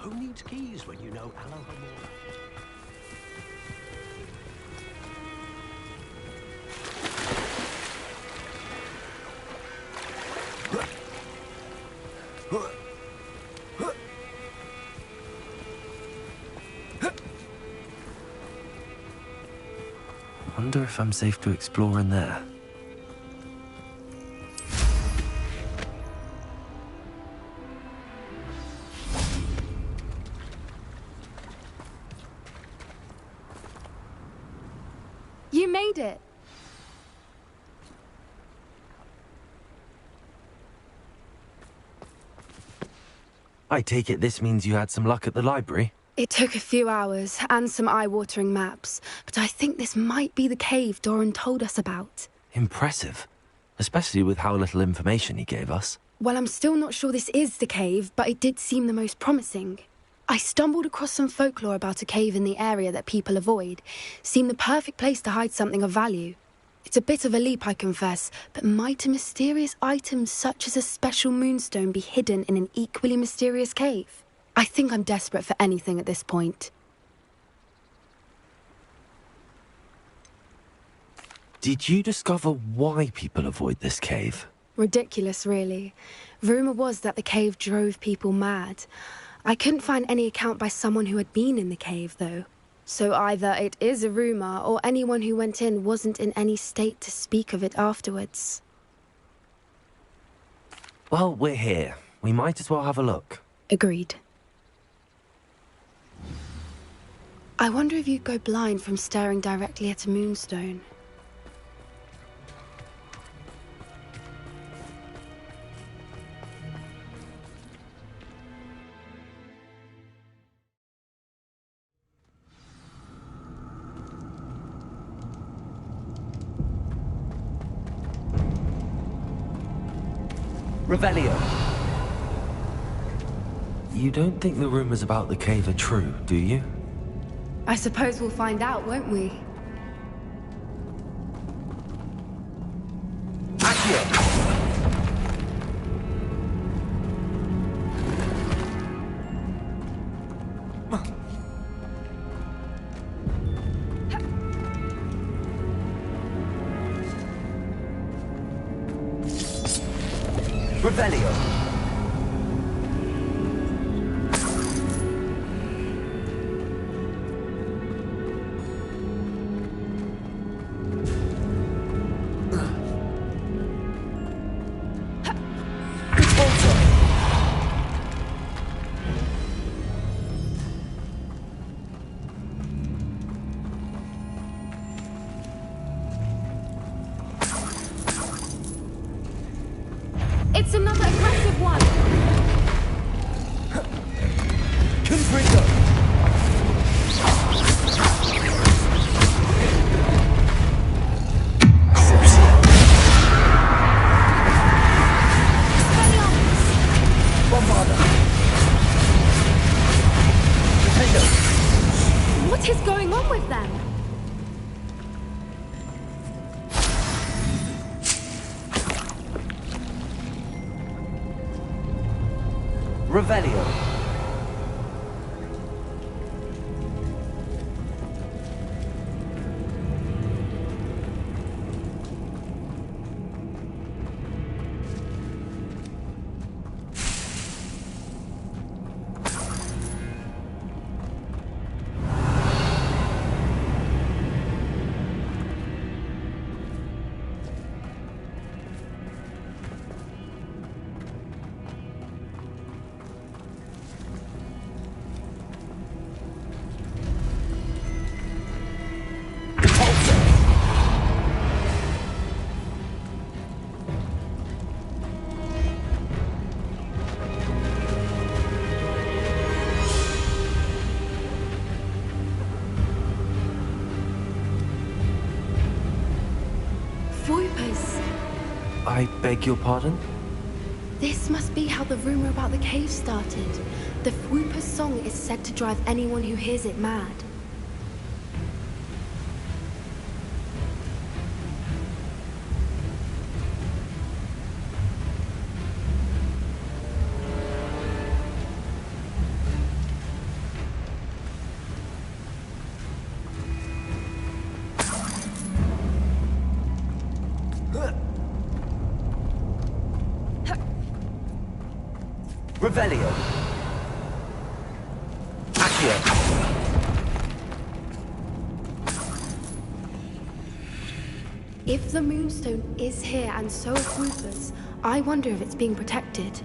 Who needs keys when you know Alohomora? Wonder if I'm safe to explore in there. You made it! I take it this means you had some luck at the library? It took a few hours and some eye-watering maps, but I think this might be the cave Doran told us about. Impressive. Especially with how little information he gave us. Well, I'm still not sure this is the cave, but it did seem the most promising. I stumbled across some folklore about a cave in the area that people avoid. Seemed the perfect place to hide something of value. It's a bit of a leap, I confess, but might a mysterious item such as a special moonstone be hidden in an equally mysterious cave? I think I'm desperate for anything at this point. Did you discover why people avoid this cave? Ridiculous, really. Rumour was that the cave drove people mad. I couldn't find any account by someone who had been in the cave, though. So either it is a rumour, or anyone who went in wasn't in any state to speak of it afterwards. Well, we're here. We might as well have a look. Agreed. I wonder if you'd go blind from staring directly at a moonstone. Revelio. You don't think the rumors about the cave are true, do you? I suppose we'll find out, won't we? Accio! Revelio. It's another aggressive one! Confringo! What is going on with them? Revelio. I beg your pardon? This must be how the rumor about the cave started. The Whooper's song is said to drive anyone who hears it mad. Revelio. Accio. If the Moonstone is here and so are Whoopers, I wonder if it's being protected.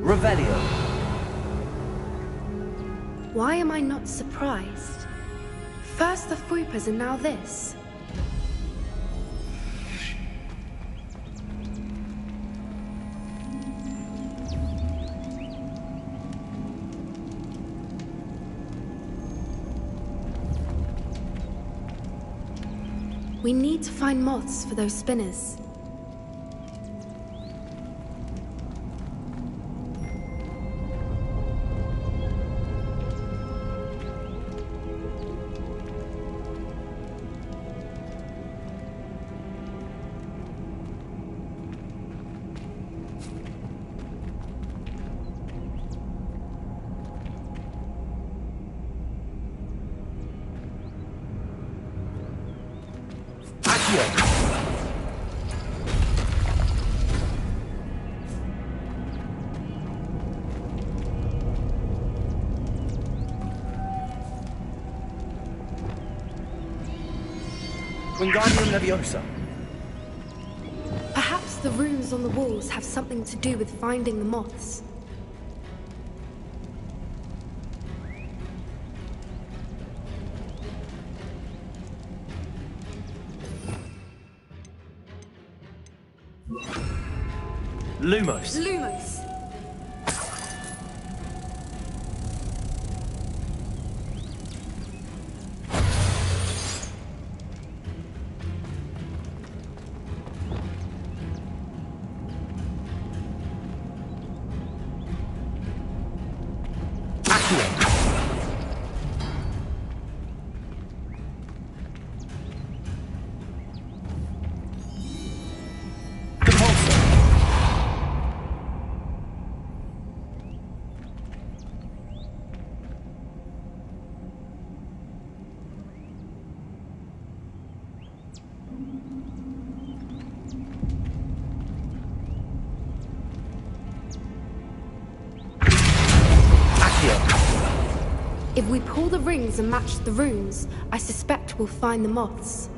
Revelio. Why am I not surprised? First the Whoopers and now this. We need to find moths for those spinners. Wingardium Leviosa. Perhaps the runes on the walls have something to do with finding the moths. Lumos. Lumos! If we pull the rings and match the runes, I suspect we'll find the moths.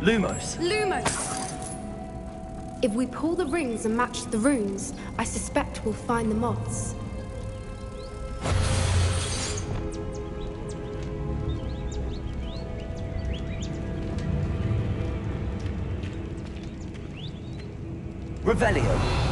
Lumos. Lumos! If we pull the rings and match the runes, I suspect we'll find the moths. Revelio.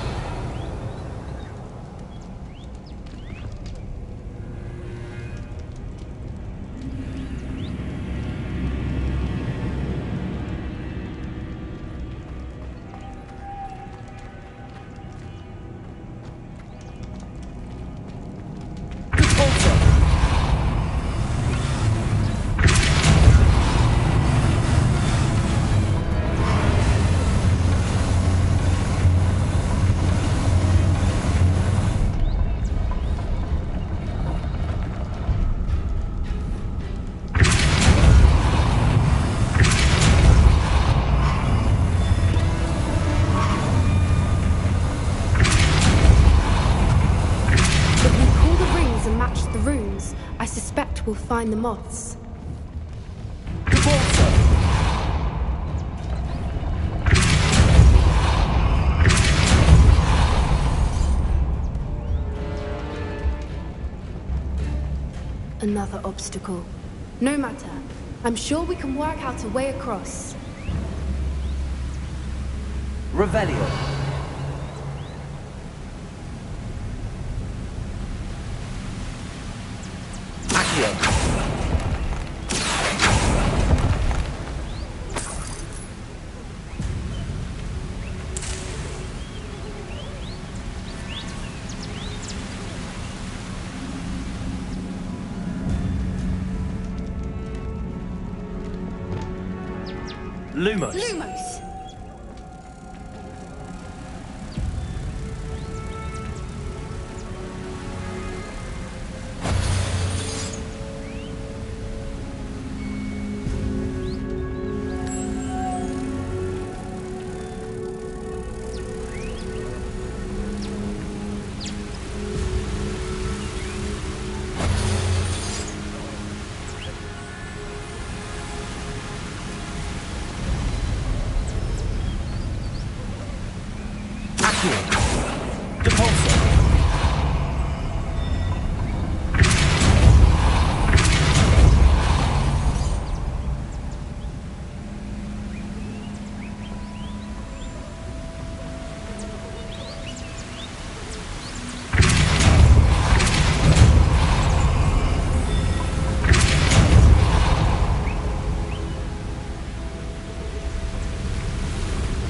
we'll find the moths. Another obstacle. No matter. I'm sure we can work out a way across. Revelio. Accio. Lumos. Lumos!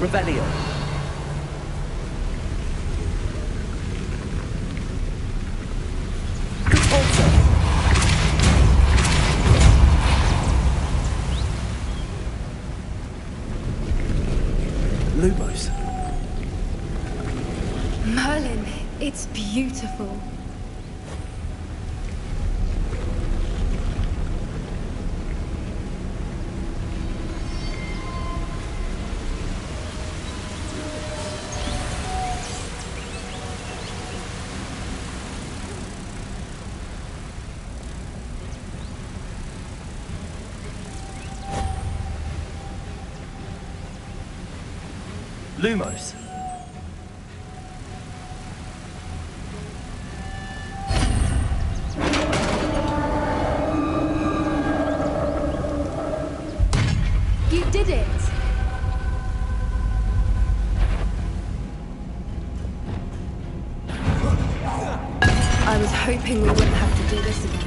Revelio. Lumos. Merlin, it's beautiful. Lumos. You did it! I was hoping we wouldn't have to do this again.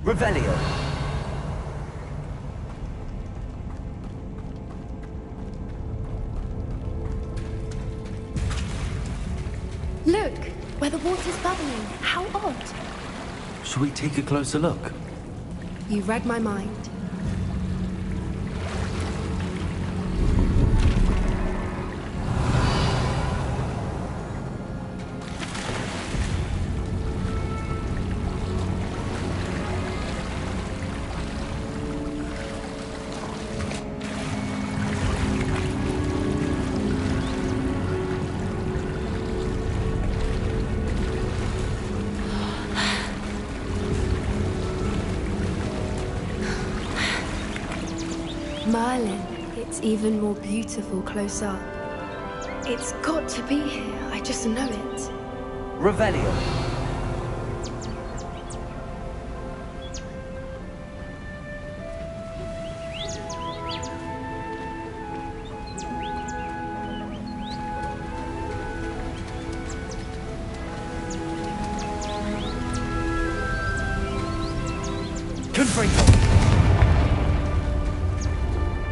Revelio. Look, where the water's bubbling. How odd. Shall we take a closer look? You read my mind. Merlin, it's even more beautiful close up. It's got to be here, I just know it. Revelio. Confringo!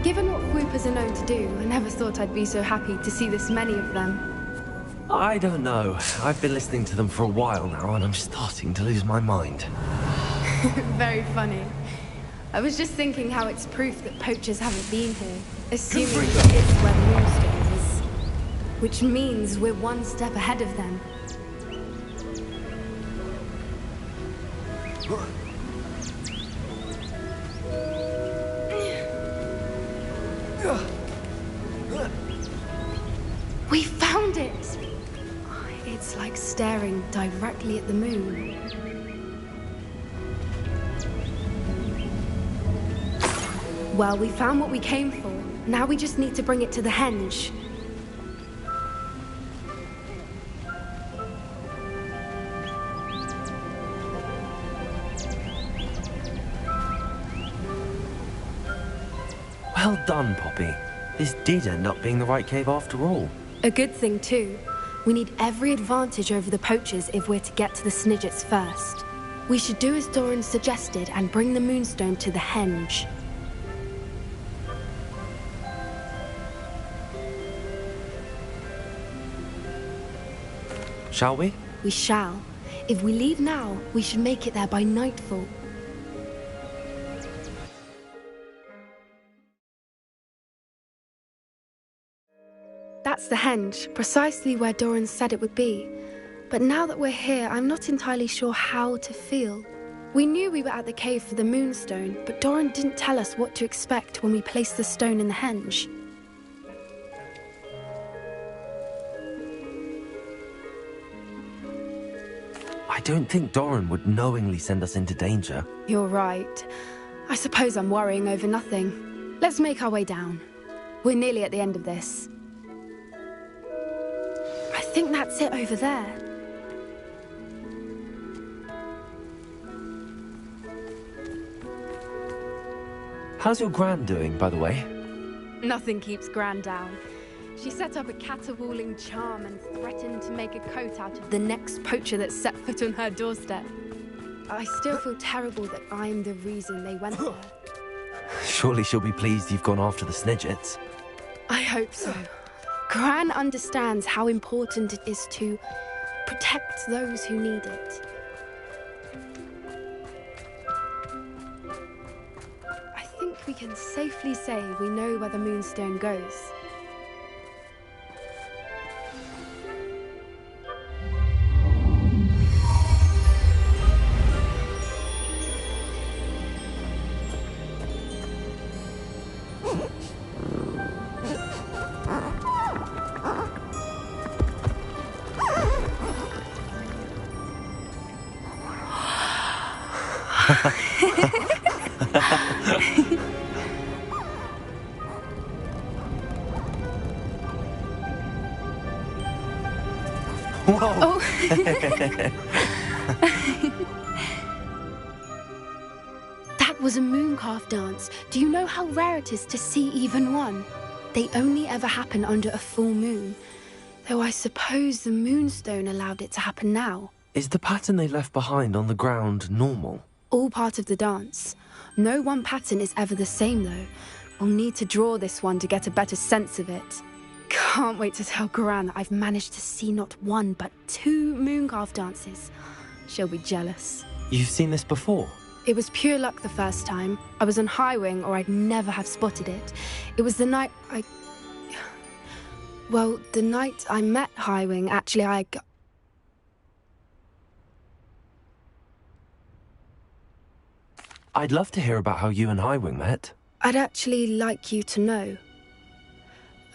Given what whoopers are known to do, I never thought I'd be so happy to see this many of them. I don't know. I've been listening to them for a while now, and I'm starting to lose my mind. Very funny. I was just thinking how it's proof that poachers haven't been here, assuming it is where the moonstone is. Which means we're one step ahead of them. We found it! It's like staring directly at the moon. Well, we found what we came for. Now we just need to bring it to the henge. Well done, Poppy. This did end up being the right cave after all. A good thing, too. We need every advantage over the poachers if we're to get to the Snidgets first. We should do as Doran suggested and bring the moonstone to the henge. Shall we? We shall. If we leave now, we should make it there by nightfall. That's the henge, precisely where Doran said it would be. But now that we're here, I'm not entirely sure how to feel. We knew we were at the cave for the moonstone, but Doran didn't tell us what to expect when we placed the stone in the henge. I don't think Doran would knowingly send us into danger. You're right. I suppose I'm worrying over nothing. Let's make our way down. We're nearly at the end of this. I think that's it over there. How's your Gran doing, by the way? Nothing keeps Gran down. She set up a caterwauling charm and threatened to make a coat out of the next poacher that set foot on her doorstep. I still feel terrible that I'm the reason they went there. Surely she'll be pleased you've gone after the Snidgets. I hope so. Gran understands how important it is to protect those who need it. I think we can safely say we know where the moonstone goes. Whoa! Oh. That was a mooncalf dance. Do you know how rare it is to see even one? They only ever happen under a full moon. Though I suppose the moonstone allowed it to happen now. Is the pattern they left behind on the ground normal? All part of the dance. No one pattern is ever the same, though. We'll need to draw this one to get a better sense of it. Can't wait to tell Gran that I've managed to see not one, but 2 mooncalf dances. She'll be jealous. You've seen this before? It was pure luck the first time. I was on Highwing, or I'd never have spotted it. It was the night Well, the night I met Highwing, actually, I'd love to hear about how you and Highwing met. I'd actually like you to know.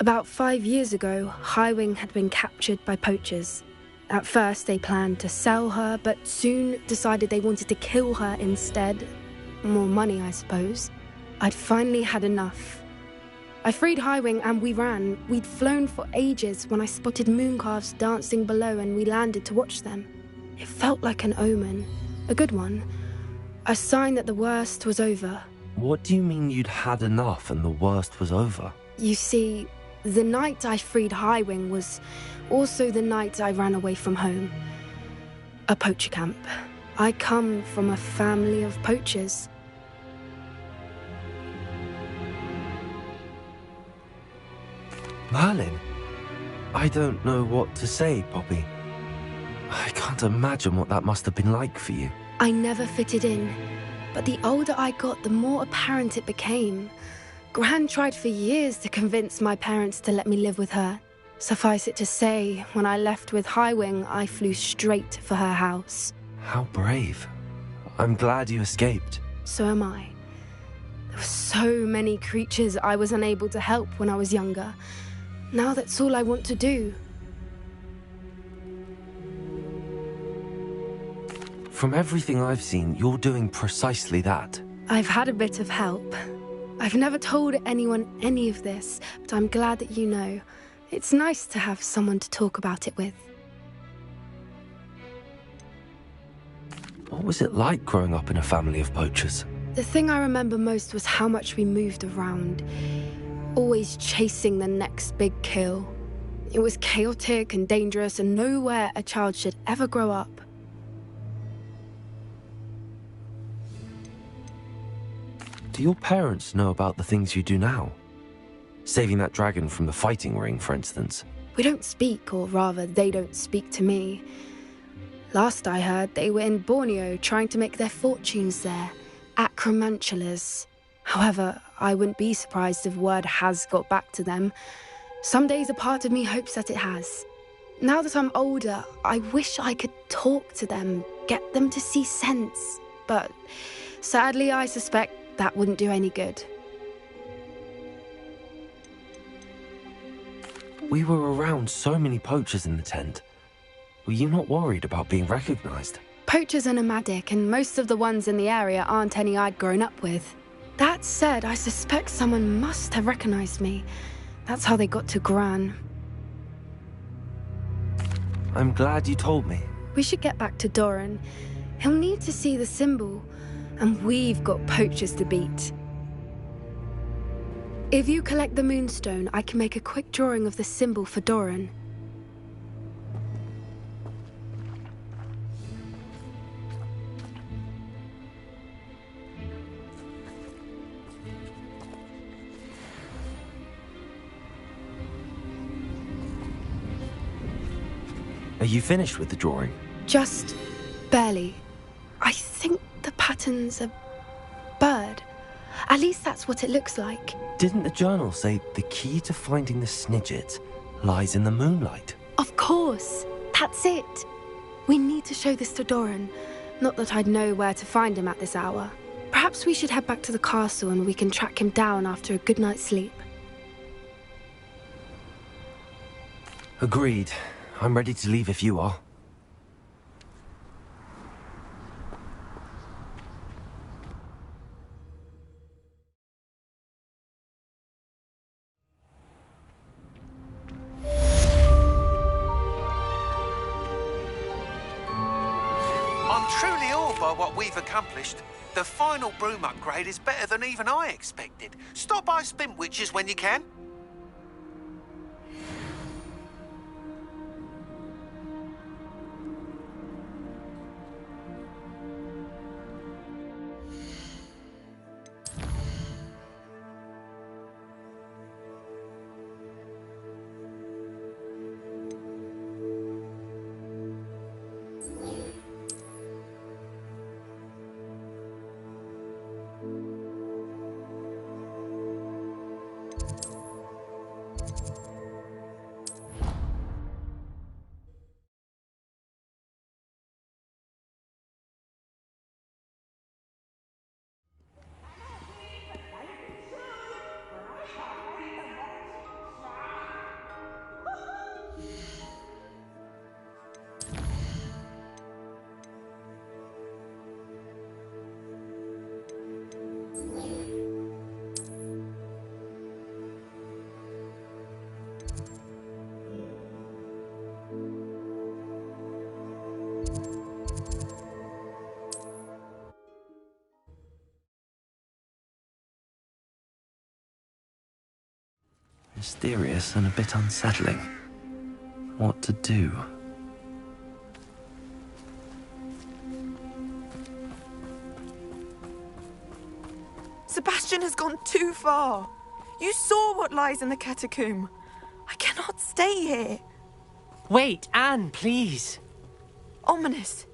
About 5 years ago, Highwing had been captured by poachers. At first, they planned to sell her, but soon decided they wanted to kill her instead. More money, I suppose. I'd finally had enough. I freed Highwing and we ran. We'd flown for ages when I spotted mooncalves dancing below and we landed to watch them. It felt like an omen. A good one. A sign that the worst was over. What do you mean you'd had enough and the worst was over? You see, the night I freed Highwing was also the night I ran away from home. A poacher camp. I come from a family of poachers. Merlin? I don't know what to say, Poppy. I can't imagine what that must have been like for you. I never fitted in, but the older I got, the more apparent it became. Gran tried for years to convince my parents to let me live with her. Suffice it to say, when I left with Highwing, I flew straight for her house. How brave. I'm glad you escaped. So am I. There were so many creatures I was unable to help when I was younger. Now that's all I want to do. From everything I've seen, you're doing precisely that. I've had a bit of help. I've never told anyone any of this, but I'm glad that you know. It's nice to have someone to talk about it with. What was it like growing up in a family of poachers? The thing I remember most was how much we moved around, always chasing the next big kill. It was chaotic and dangerous, and nowhere a child should ever grow up. Do your parents know about the things you do now? Saving that dragon from the fighting ring, for instance. We don't speak, or rather, they don't speak to me. Last I heard, they were in Borneo trying to make their fortunes there. Acromantulas. However, I wouldn't be surprised if word has got back to them. Some days a part of me hopes that it has. Now that I'm older, I wish I could talk to them, get them to see sense. But sadly, I suspect that wouldn't do any good. We were around so many poachers in the tent. Were you not worried about being recognized? Poachers are nomadic, and most of the ones in the area aren't any I'd grown up with. That said, I suspect someone must have recognized me. That's how they got to Gran. I'm glad you told me. We should get back to Doran. He'll need to see the symbol, and we've got poachers to beat. If you collect the moonstone, I can make a quick drawing of the symbol for Doran. Are you finished with the drawing? Just barely. I think the pattern's a bird. At least that's what it looks like. Didn't the journal say the key to finding the Snidget lies in the moonlight? Of course. That's it. We need to show this to Doran. Not that I'd know where to find him at this hour. Perhaps we should head back to the castle and we can track him down after a good night's sleep. Agreed. I'm ready to leave if you are. I'm truly awed by what we've accomplished. The final broom upgrade is better than even I expected. Stop by Spintwitches when you can. Mysterious and a bit unsettling. What to do? Sebastian has gone too far. You saw what lies in the catacomb. stay here. Wait, Anne, please. Ominous.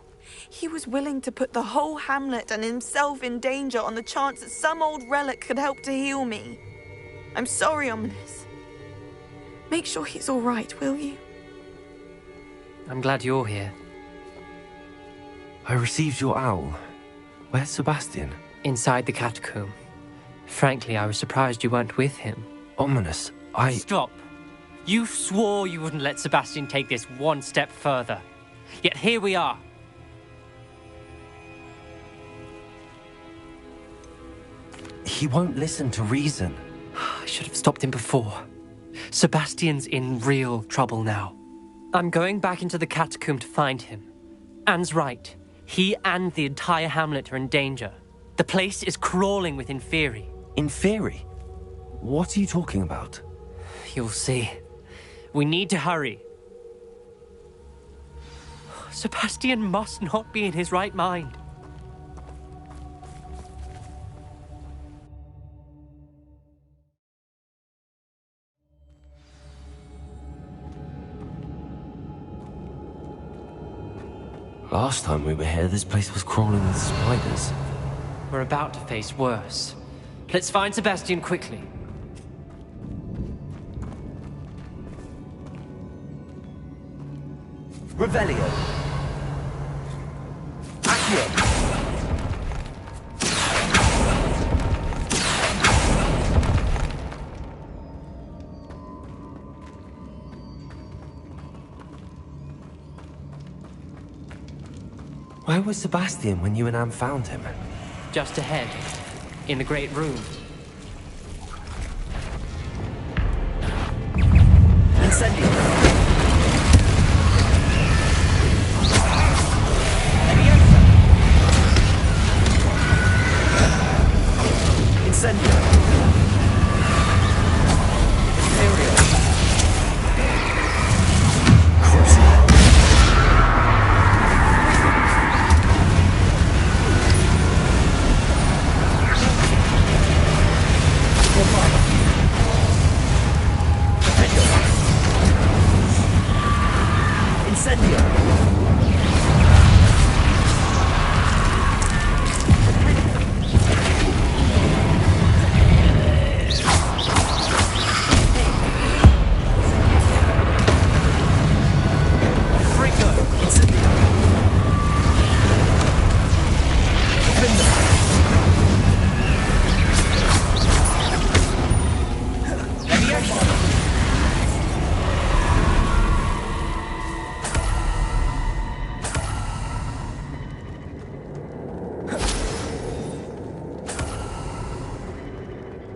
He was willing to put the whole hamlet and himself in danger on the chance that some old relic could help to heal me. I'm sorry, Ominous. Make sure he's all right, will you? I'm glad you're here. I received your owl. Where's Sebastian? Inside the catacomb. Frankly, I was surprised you weren't with him. Ominous, Stop. You swore you wouldn't let Sebastian take this one step further. Yet here we are. He won't listen to reason. I should have stopped him before. Sebastian's in real trouble now. I'm going back into the catacomb to find him. Anne's right. He and the entire hamlet are in danger. The place is crawling with Inferi. Inferi? What are you talking about? You'll see. We need to hurry. Sebastian must not be in his right mind. Last time we were here, this place was crawling with spiders. We're about to face worse. Let's find Sebastian quickly. Revelio. Accio. Where was Sebastian when you and Anne found him? Just ahead, in the Great Room. Incendio. Incendio.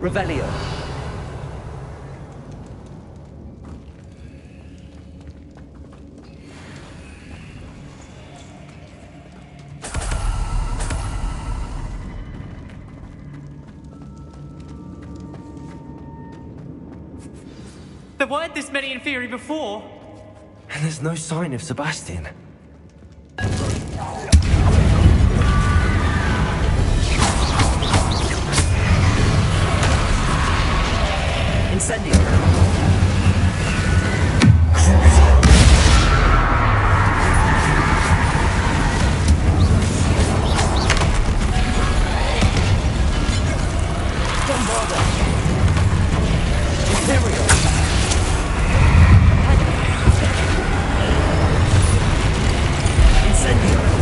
Revelio. There weren't this many Inferi before. And there's no sign of Sebastian. Incendio. Bombarda. Imperial. Incendio.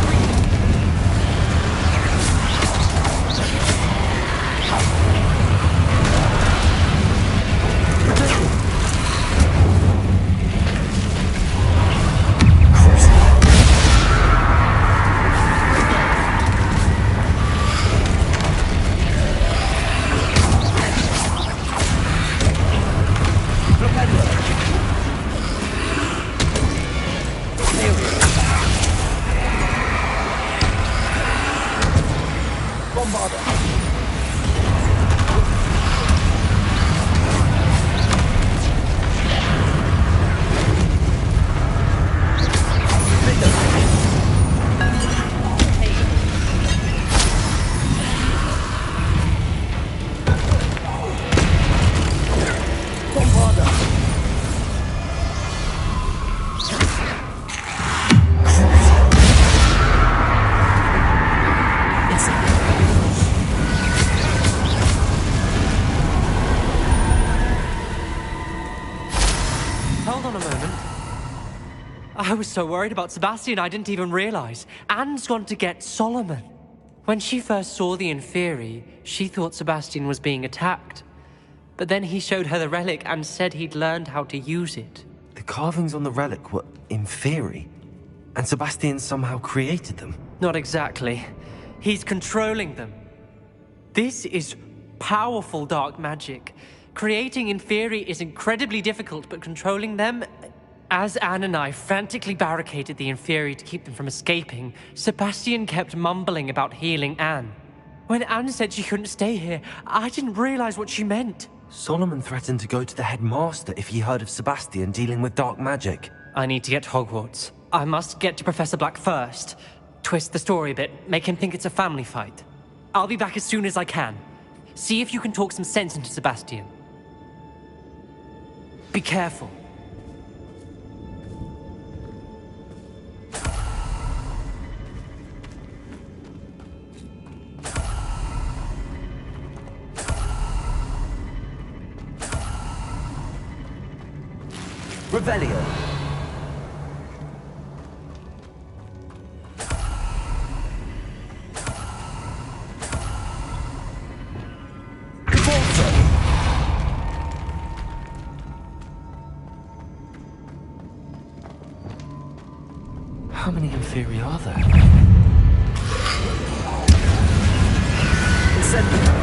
I was so worried about Sebastian I didn't even realize. Anne's gone to get Solomon. When she first saw the Inferi, she thought Sebastian was being attacked. But then he showed her the relic and said he'd learned how to use it. The carvings on the relic were Inferi, and Sebastian somehow created them. Not exactly. He's controlling them. This is powerful dark magic. Creating Inferi is incredibly difficult, but controlling them... As Anne and I frantically barricaded the Inferi to keep them from escaping, Sebastian kept mumbling about healing Anne. When Anne said she couldn't stay here, I didn't realize what she meant. Solomon threatened to go to the headmaster if he heard of Sebastian dealing with dark magic. I need to get to Hogwarts. I must get to Professor Black first. Twist the story a bit, make him think it's a family fight. I'll be back as soon as I can. See if you can talk some sense into Sebastian. Be careful. Revelio. How many Inferi are there? Incendio.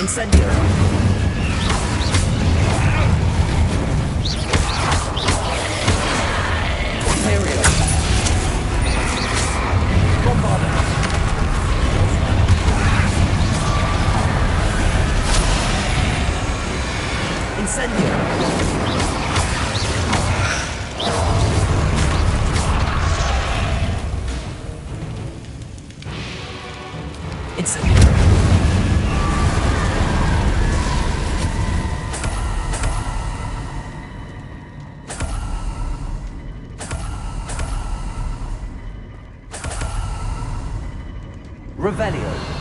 Incendio. Ontario. Bombarda. Incendio. Incendio. Revelio.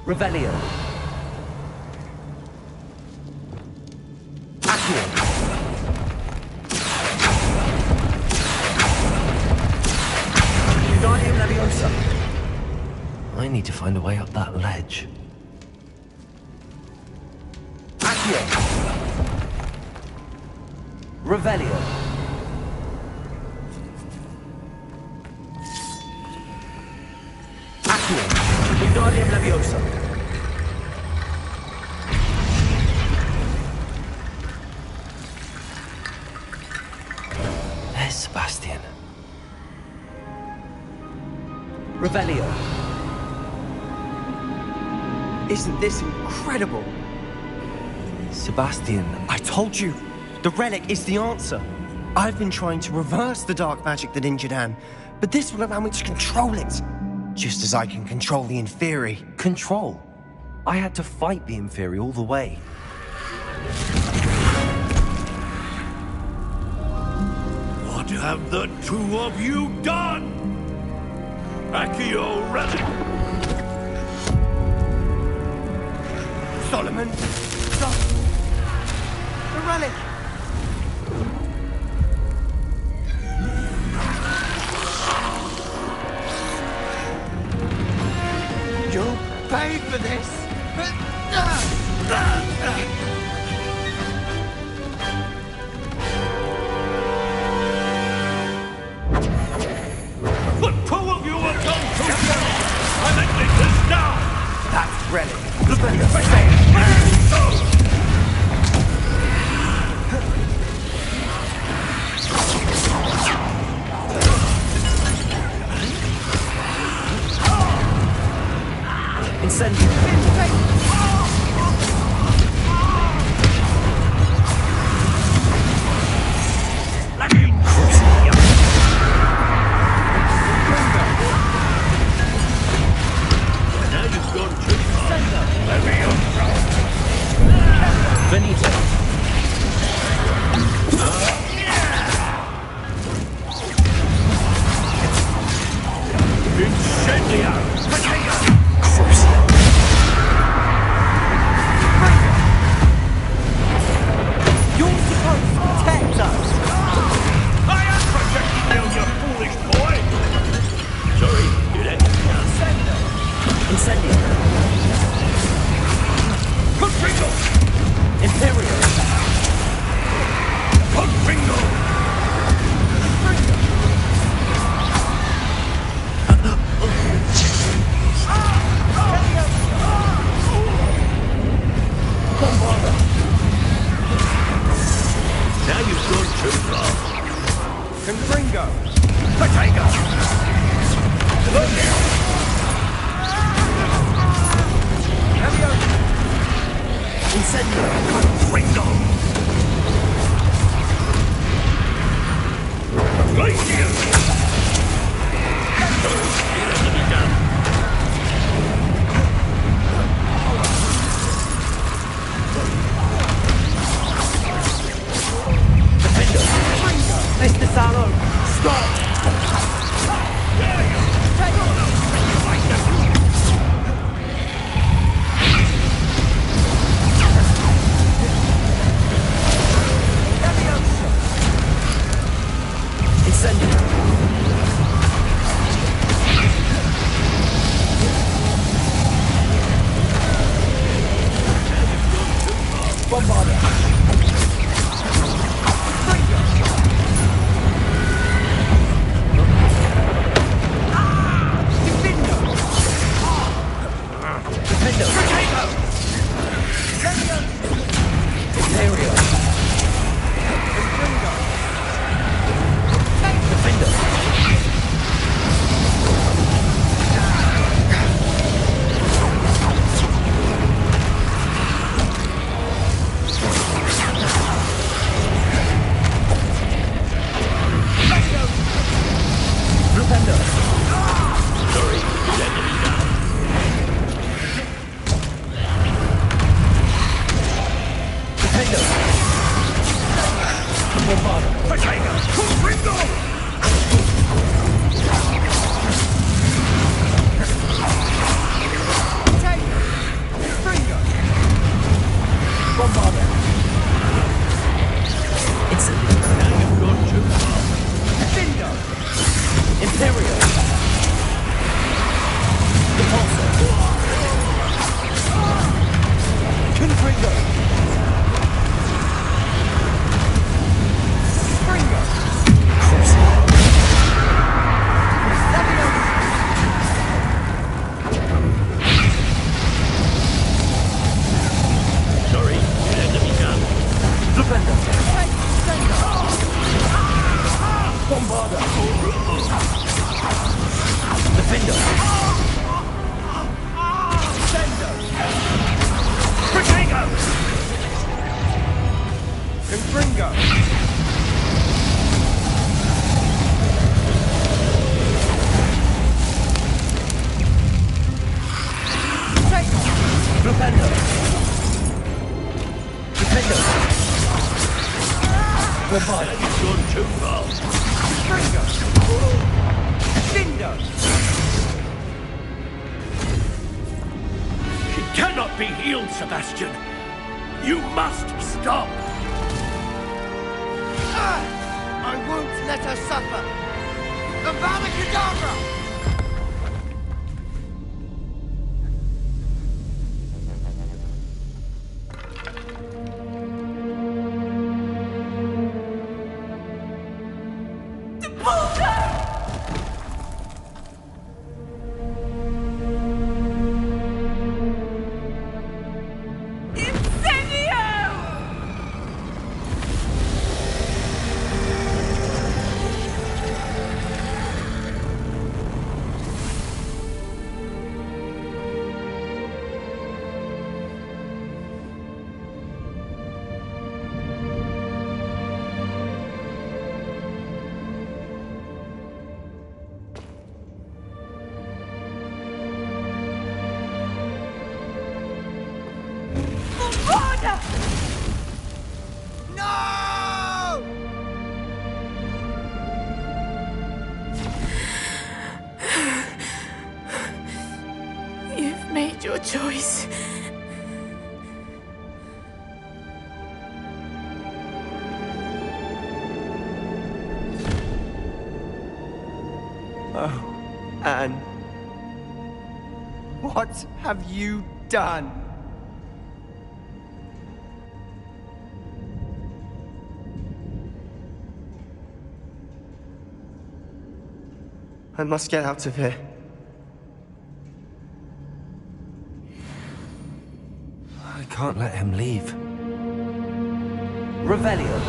Revelio. Accio. Wingardium Leviosa. I need to find a way up that ledge. Accio. Revelio. Accio. Wingardium Leviosa. Revelio. Isn't this incredible? Sebastian, I told you, the relic is the answer. I've been trying to reverse the dark magic that injured Anne, but this will allow me to control it. Just as I can control the Inferi. control. I had to fight the Inferi all the way. What have the two of you done? Accio relic! Solomon, stop! The relic! You'll pay for this! The two of you have done too much! I'm ending this now! That's relic. Now you've gone too far. Benito. You're supposed to protect us! I am protecting you, you foolish boy! Sorry, you let me down. Incendio. Confringo! Imperio. Confringo! Now you've gone too far. Confringo! Potato! Incendio. Confringo! Glacier! Mr. Salo, stop! Incendio. Bombarda. Defendo. Imperio. Defendo. Defendo. Sorry, you let me down. Defendo. Bombarda. Potato! Confringo! Bombarda. Incendio. Now you've gone too far. Imperio. Repulsor. Confringo. Sorry, you let me down. Defender. Bombarda. Defender! Protego! Confringo! Flipendo! Defender! Bombard! You've gone too far. Confringo! Dindo! She cannot be healed, Sebastian. You must stop. I won't let her suffer! Avada Kedavra! You've made your choice. Oh, Anne. What have you done? I must get out of here. I can't let him leave. Revelio!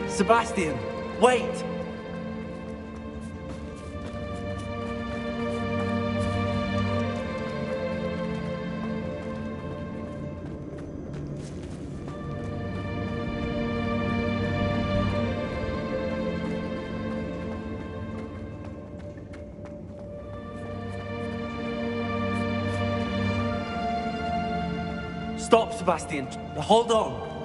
Sebastian, wait! Stop, Sebastian. Hold on.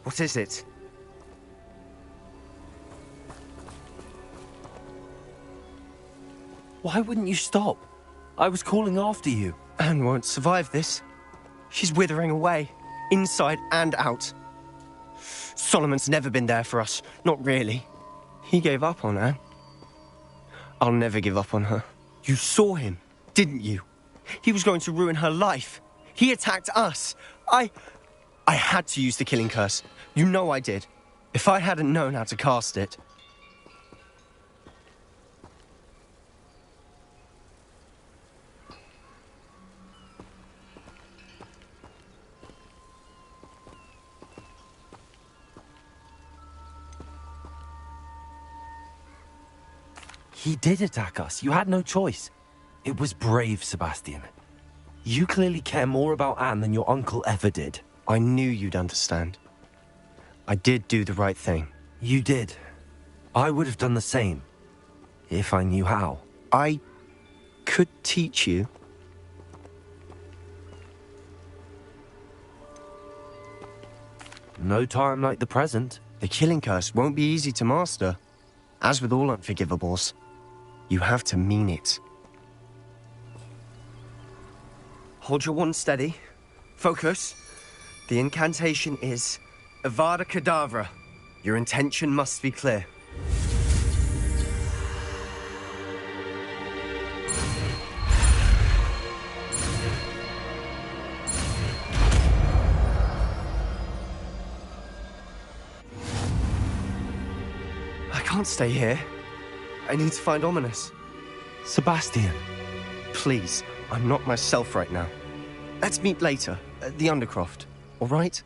What is it? Why wouldn't you stop? I was calling after you. Anne won't survive this. She's withering away, inside and out. Solomon's never been there for us, not really. He gave up on Anne. I'll never give up on her. You saw him, didn't you? He was going to ruin her life. He attacked us. I had to use the killing curse. You know I did. If I hadn't known how to cast it... He did attack us. You had no choice. It was brave, Sebastian. You clearly care more about Anne than your uncle ever did. I knew you'd understand. I did do the right thing. You did. I would have done the same, if I knew how. I could teach you. No time like the present. The killing curse won't be easy to master. As with all unforgivables, you have to mean it. Hold your wand steady. Focus. The incantation is Avada Kedavra. Your intention must be clear. I can't stay here. I need to find Ominous. Sebastian. Please, I'm not myself right now. Let's meet later, at the Undercroft, all right?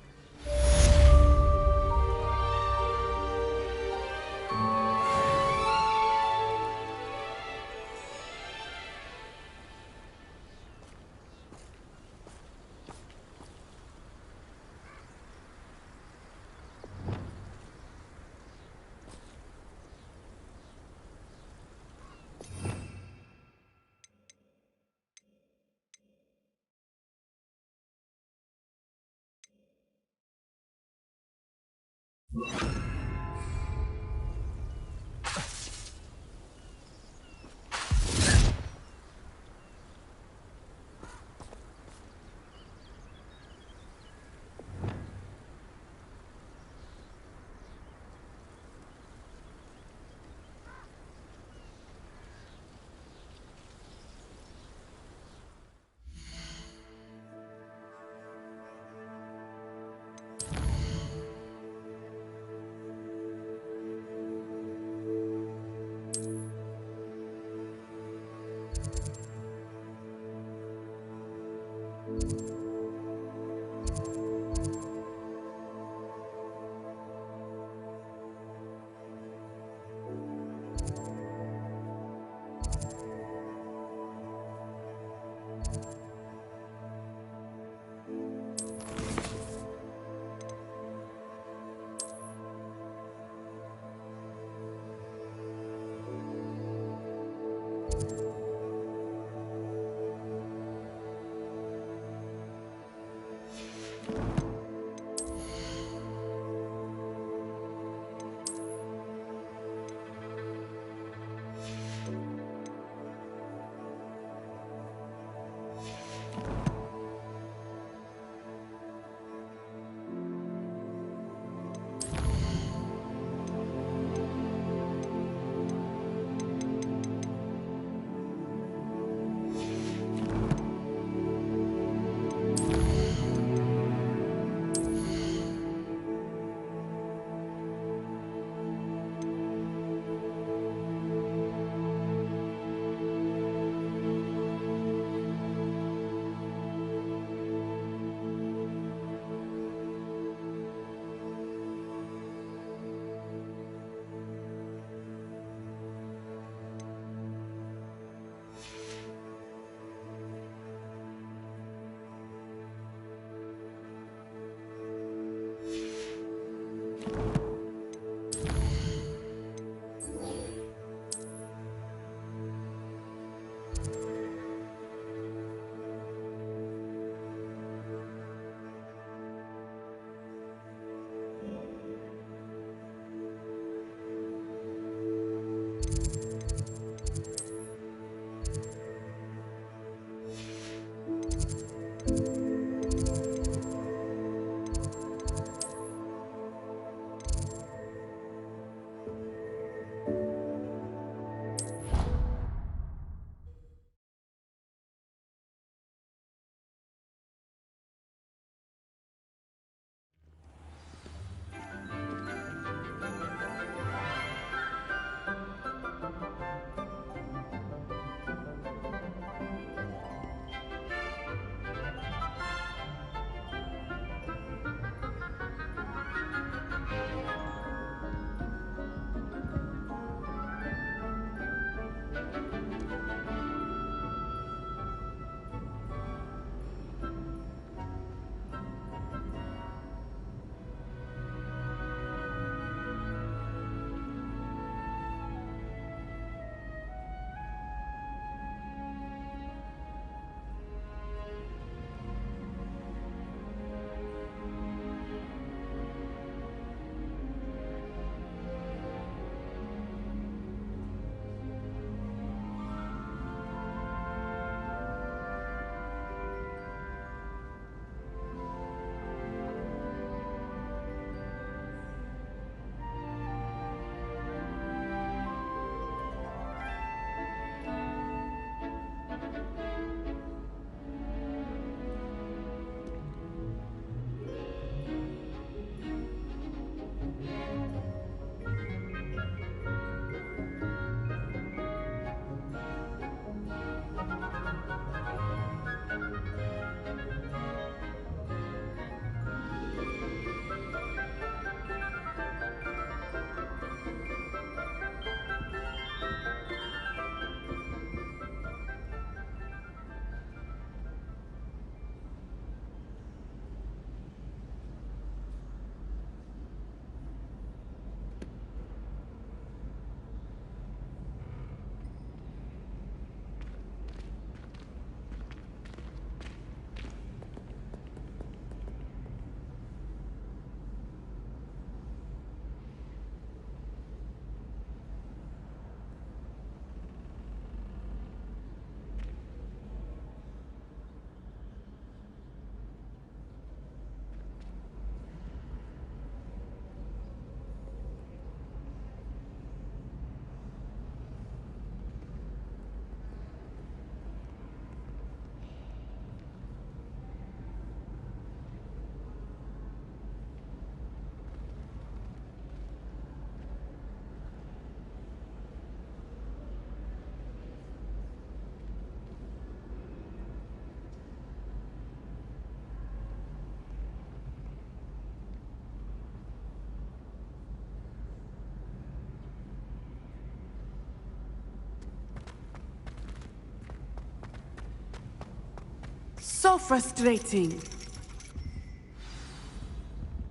So frustrating.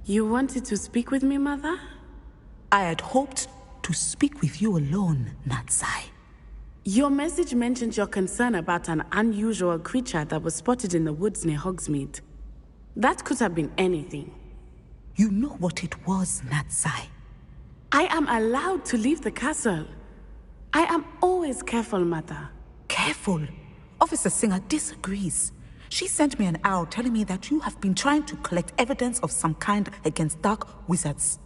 You wanted to speak with me, Mother? I had hoped to speak with you alone, Natsai. Your message mentioned your concern about an unusual creature that was spotted in the woods near Hogsmeade. That could have been anything. You know what it was, Natsai. I am allowed to leave the castle. I am always careful, Mother. Careful? Officer Singer disagrees. She sent me an owl telling me that you have been trying to collect evidence of some kind against dark wizards.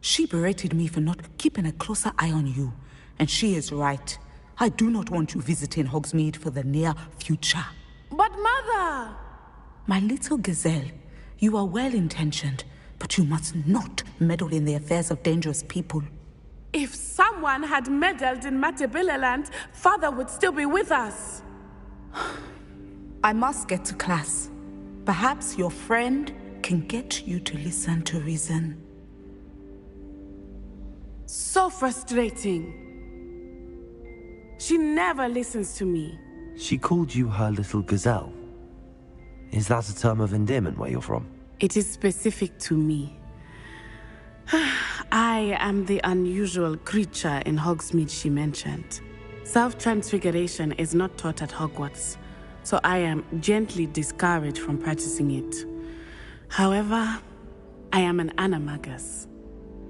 She berated me for not keeping a closer eye on you, and she is right. I do not want you visiting Hogsmeade for the near future. But Mother! My little gazelle, you are well-intentioned, but you must not meddle in the affairs of dangerous people. If someone had meddled in Matabeleland, Father would still be with us. I must get to class. Perhaps your friend can get you to listen to reason. So frustrating. She never listens to me. She called you her little gazelle. Is that a term of endearment where you're from? It is specific to me. I am the unusual creature in Hogsmeade she mentioned. Self-transfiguration is not taught at Hogwarts, so I am gently discouraged from practicing it. However, I am an animagus,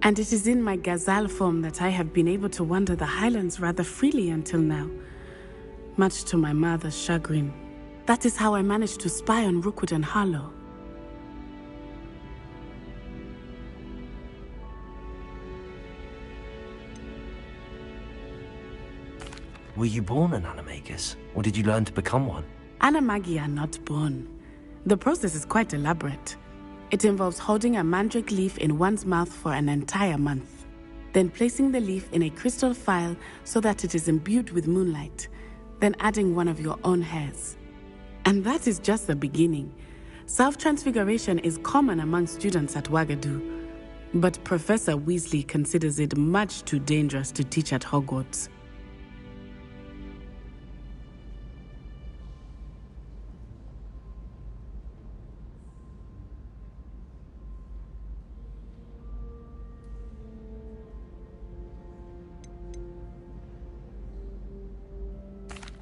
and it is in my gazelle form that I have been able to wander the Highlands rather freely until now, much to my mother's chagrin. That is how I managed to spy on Rookwood and Harlow. Were you born an animagus, or did you learn to become one? Animagi are not born. The process is quite elaborate. It involves holding a mandrake leaf in one's mouth for an entire month, then placing the leaf in a crystal phial so that it is imbued with moonlight, then adding one of your own hairs. And that is just the beginning. Self-transfiguration is common among students at Wagadu, but Professor Weasley considers it much too dangerous to teach at Hogwarts.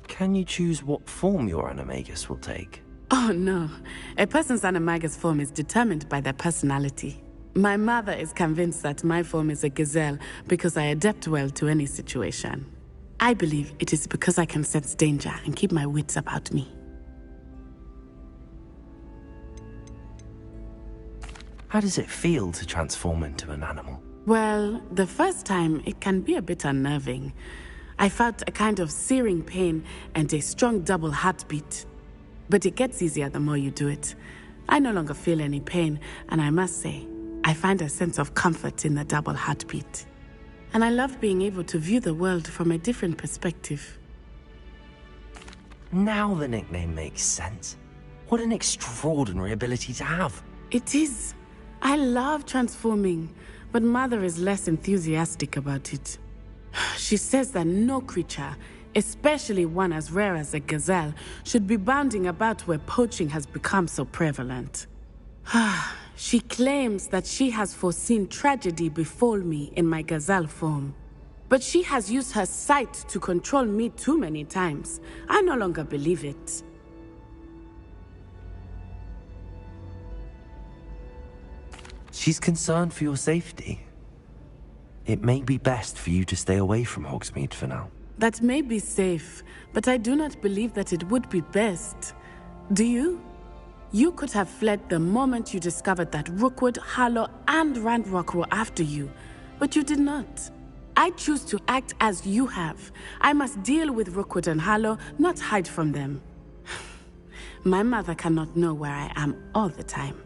Can you choose what form your animagus will take? Oh no, a person's animagus form is determined by their personality. My mother is convinced that my form is a gazelle because I adapt well to any situation. I believe it is because I can sense danger and keep my wits about me. How does it feel to transform into an animal? Well, the first time it can be a bit unnerving. I felt a kind of searing pain and a strong double heartbeat. But it gets easier the more you do it. I no longer feel any pain, and I must say, I find a sense of comfort in the double heartbeat. And I love being able to view the world from a different perspective. Now the nickname makes sense. What an extraordinary ability to have. It is. I love transforming, but Mother is less enthusiastic about it. She says that no creature, especially one as rare as a gazelle, should be bounding about where poaching has become so prevalent. She claims that she has foreseen tragedy befall me in my gazelle form. But she has used her sight to control me too many times. I no longer believe it. She's concerned for your safety. It may be best for you to stay away from Hogsmeade for now. That may be safe, but I do not believe that it would be best. Do you? You could have fled the moment you discovered that Rookwood, Harlow, and Ranrock were after you, but you did not. I choose to act as you have. I must deal with Rookwood and Harlow, not hide from them. My mother cannot know where I am all the time.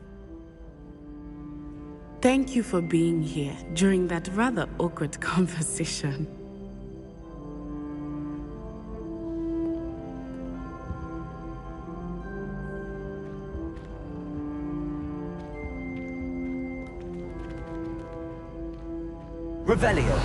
Thank you for being here during that rather awkward conversation. Revelio.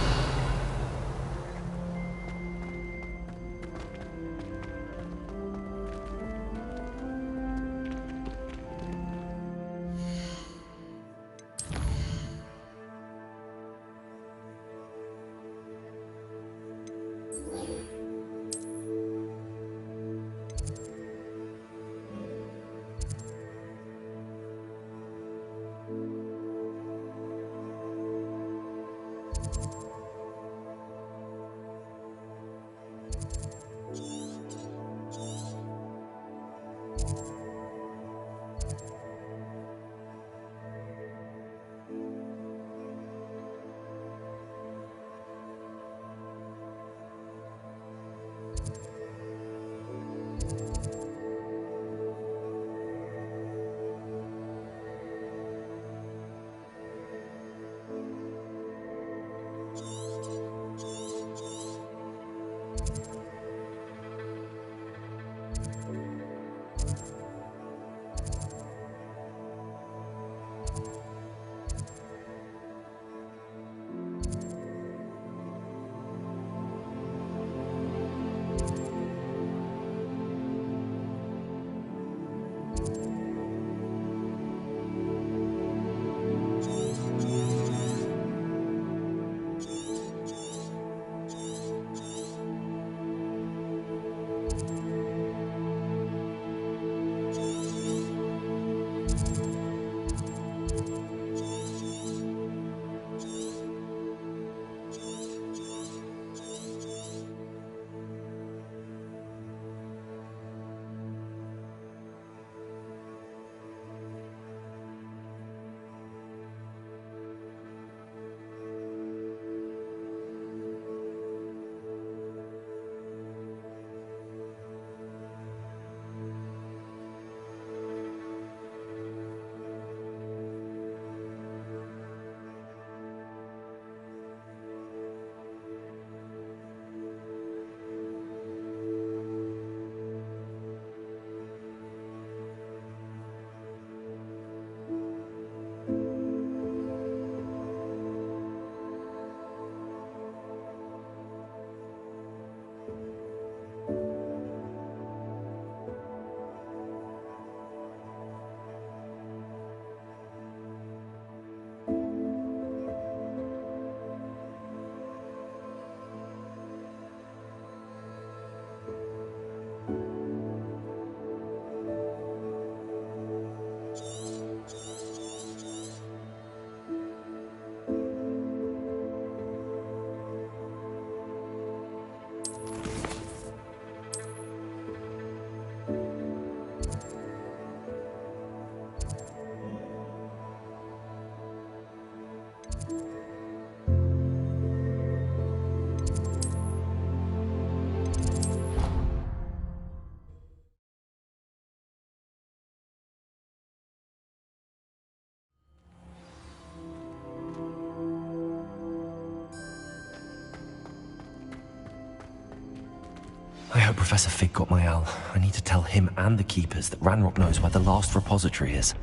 I hope Professor Fig got my owl. I need to tell him and the Keepers that Ranrock knows where the last repository is.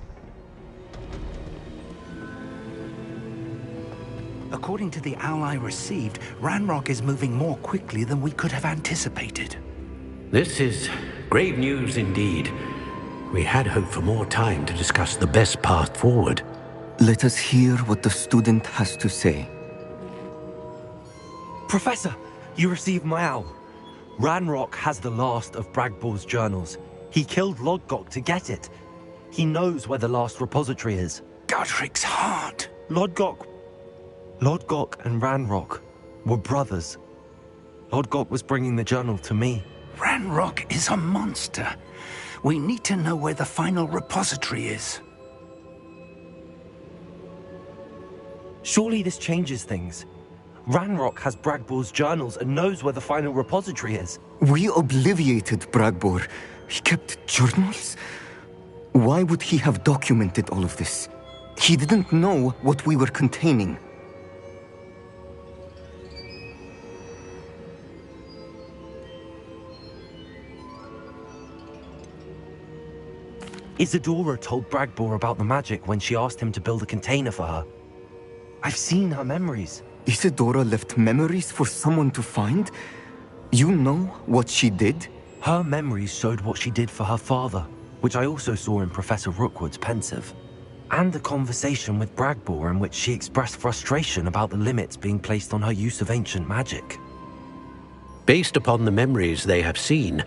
According to the owl I received, Ranrock is moving more quickly than we could have anticipated. This is grave news indeed. We had hoped for more time to discuss the best path forward. Let us hear what the student has to say. Professor, you received my owl. Ranrock has the last of Bragbor's journals. He killed Lodgok to get it. He knows where the last repository is. Godric's heart. Lodgok and Ranrock were brothers. Lodgok was bringing the journal to me. Ranrock is a monster. We need to know where the final repository is. Surely this changes things. Ranrock has Bragbor's journals and knows where the final repository is. We obliviated Bragbor. He kept journals? Why would he have documented all of this? He didn't know what we were containing. Isadora told Bragbor about the magic when she asked him to build a container for her. I've seen her memories. Isadora left memories for someone to find? You know what she did? Her memories showed what she did for her father, which I also saw in Professor Rookwood's pensive. And a conversation with Bragbor in which she expressed frustration about the limits being placed on her use of ancient magic. Based upon the memories they have seen,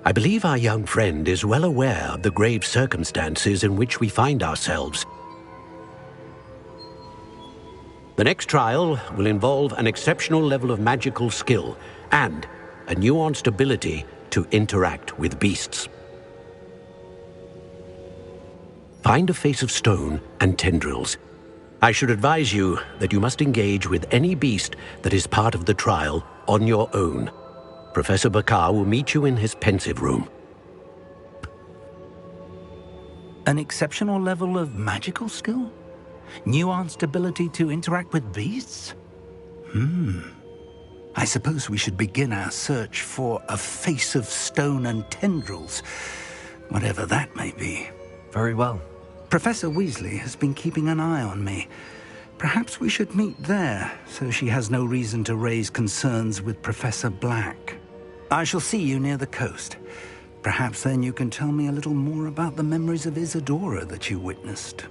I believe our young friend is well aware of the grave circumstances in which we find ourselves. The next trial will involve an exceptional level of magical skill and a nuanced ability to interact with beasts. Find a face of stone and tendrils. I should advise you that you must engage with any beast that is part of the trial on your own. Professor Bakar will meet you in his pensive room. An exceptional level of magical skill? Nuanced ability to interact with beasts? I suppose we should begin our search for a face of stone and tendrils, whatever that may be. Very well. Professor Weasley has been keeping an eye on me. Perhaps we should meet there, so she has no reason to raise concerns with Professor Black. I shall see you near the coast. Perhaps then you can tell me a little more about the memories of Isadora that you witnessed.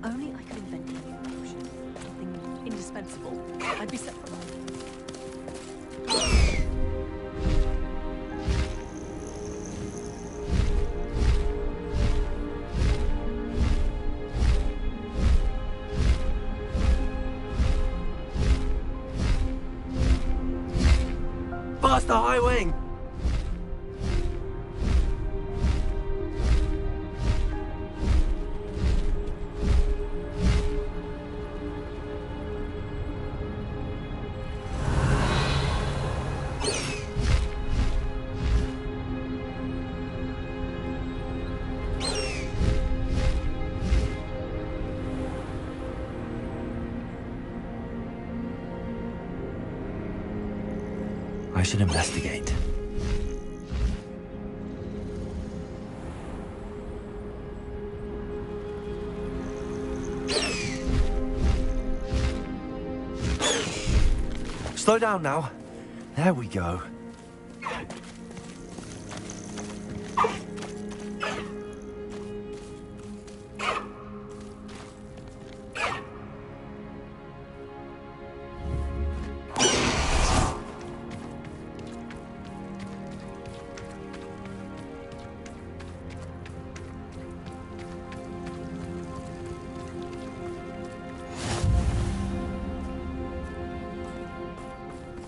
Only I could invent a new potion. Something indispensable. I'd be set for life. Master Highwing! I should investigate. Slow down now. There we go.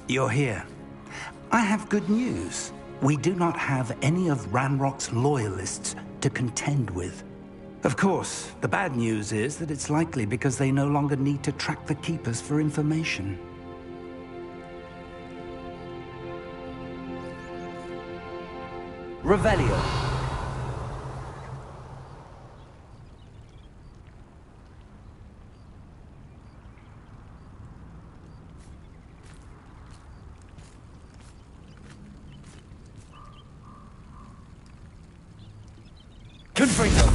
You're here. I have good news. We do not have any of Ranrock's loyalists to contend with. Of course, the bad news is that it's likely because they no longer need to track the Keepers for information. Revelio. Confringo!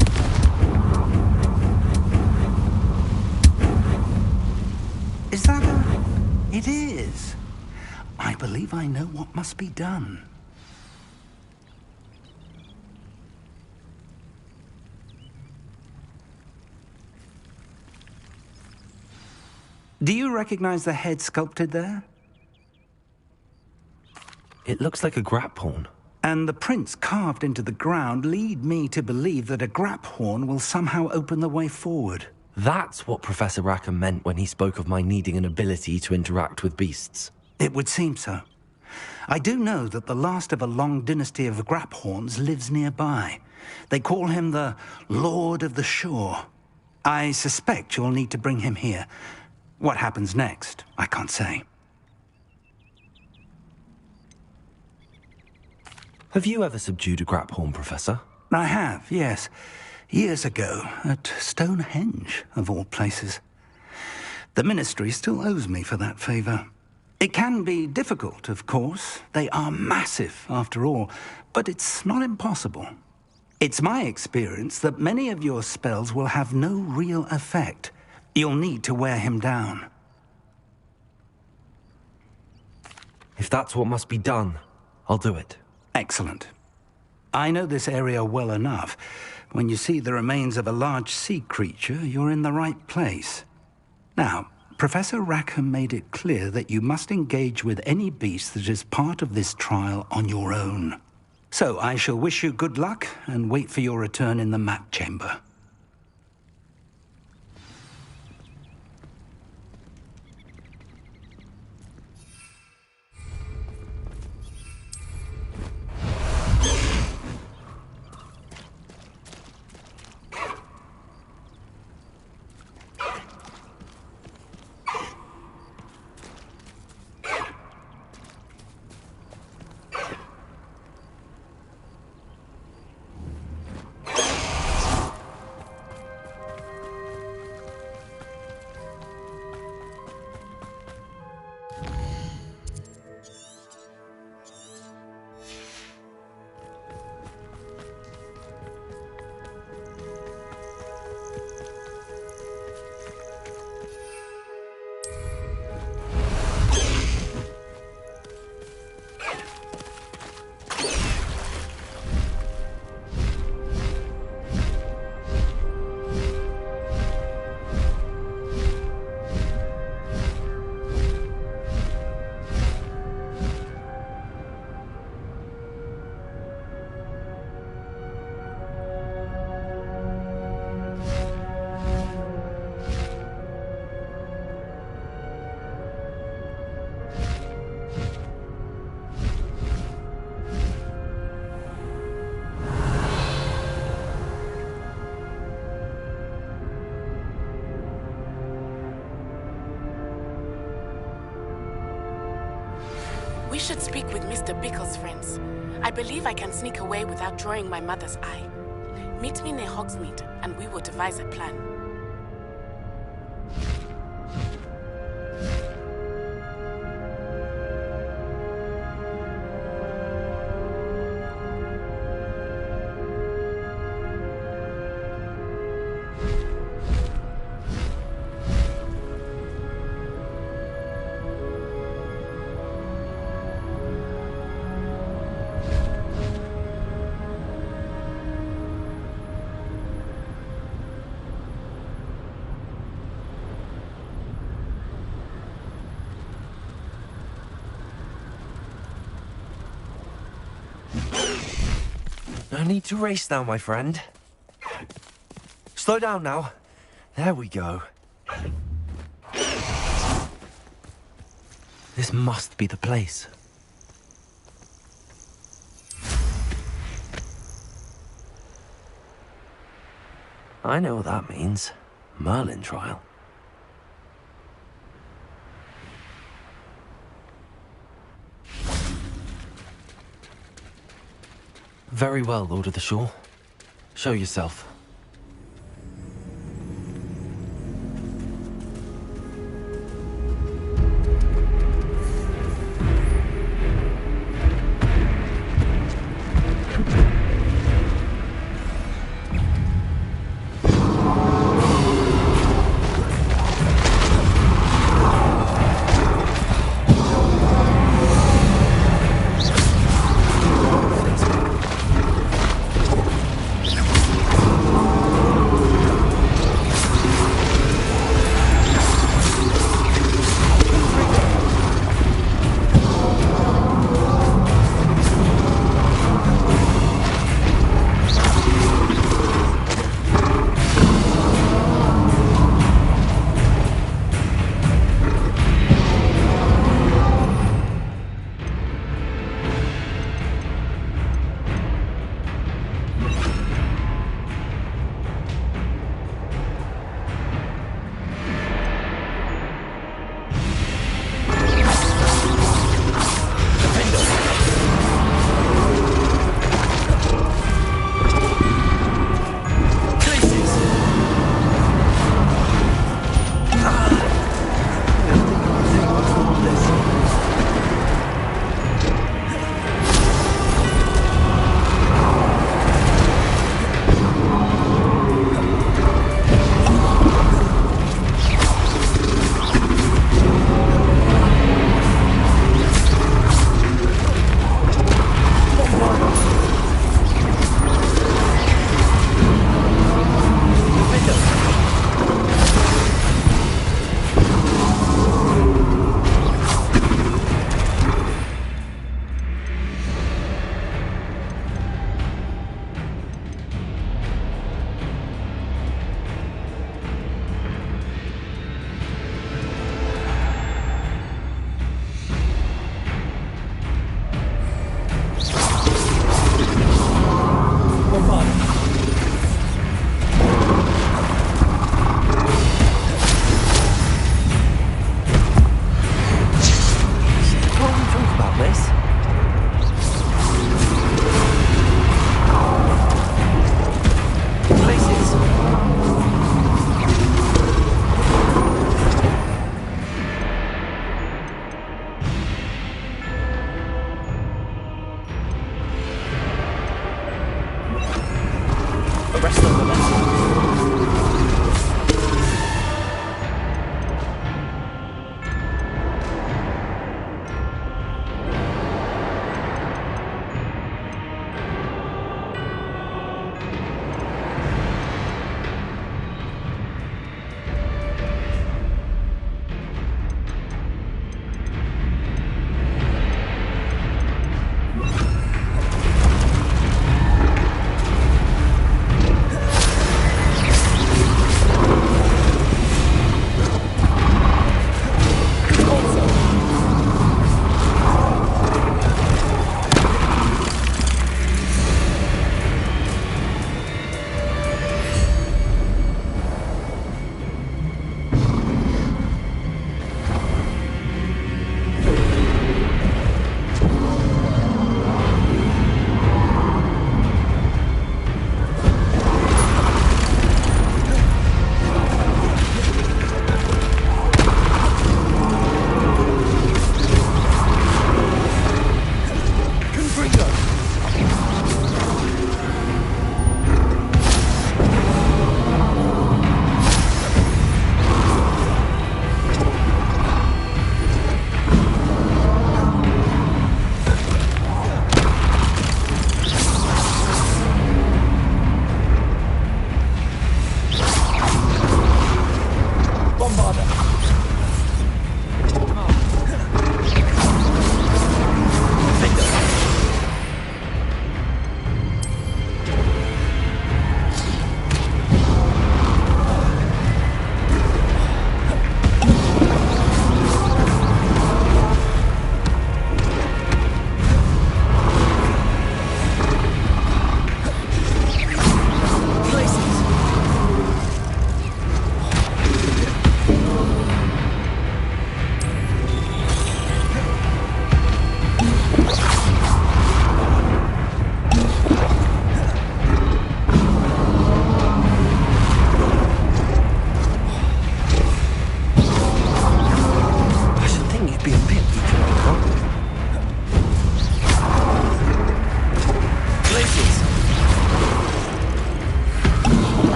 Is that a... It is. I believe I know what must be done. Do you recognize the head sculpted there? It looks like a grap horn. And the prints carved into the ground lead me to believe that a grap horn will somehow open the way forward. That's what Professor Rackham meant when he spoke of my needing an ability to interact with beasts. It would seem so. I do know that the last of a long dynasty of grap horns lives nearby. They call him the Lord of the Shore. I suspect you'll need to bring him here. What happens next, I can't say. Have you ever subdued a grap horn, Professor? I have, yes. Years ago, at Stonehenge, of all places. The Ministry still owes me for that favor. It can be difficult, of course. They are massive, after all, but it's not impossible. It's my experience that many of your spells will have no real effect. You'll need to wear him down. If that's what must be done, I'll do it. Excellent. I know this area well enough. When you see the remains of a large sea creature, you're in the right place. Now, Professor Rackham made it clear that you must engage with any beast that is part of this trial on your own. So I shall wish you good luck and wait for your return in the map chamber. We should speak with Mr. Bickle's friends. I believe I can sneak away without drawing my mother's eye. Meet me near Hogsmeade, and we will devise a plan. No need to race now, my friend. Slow down now. There we go. This must be the place. I know what that means. Merlin trial. Very well, Lord of the Shore. Show yourself.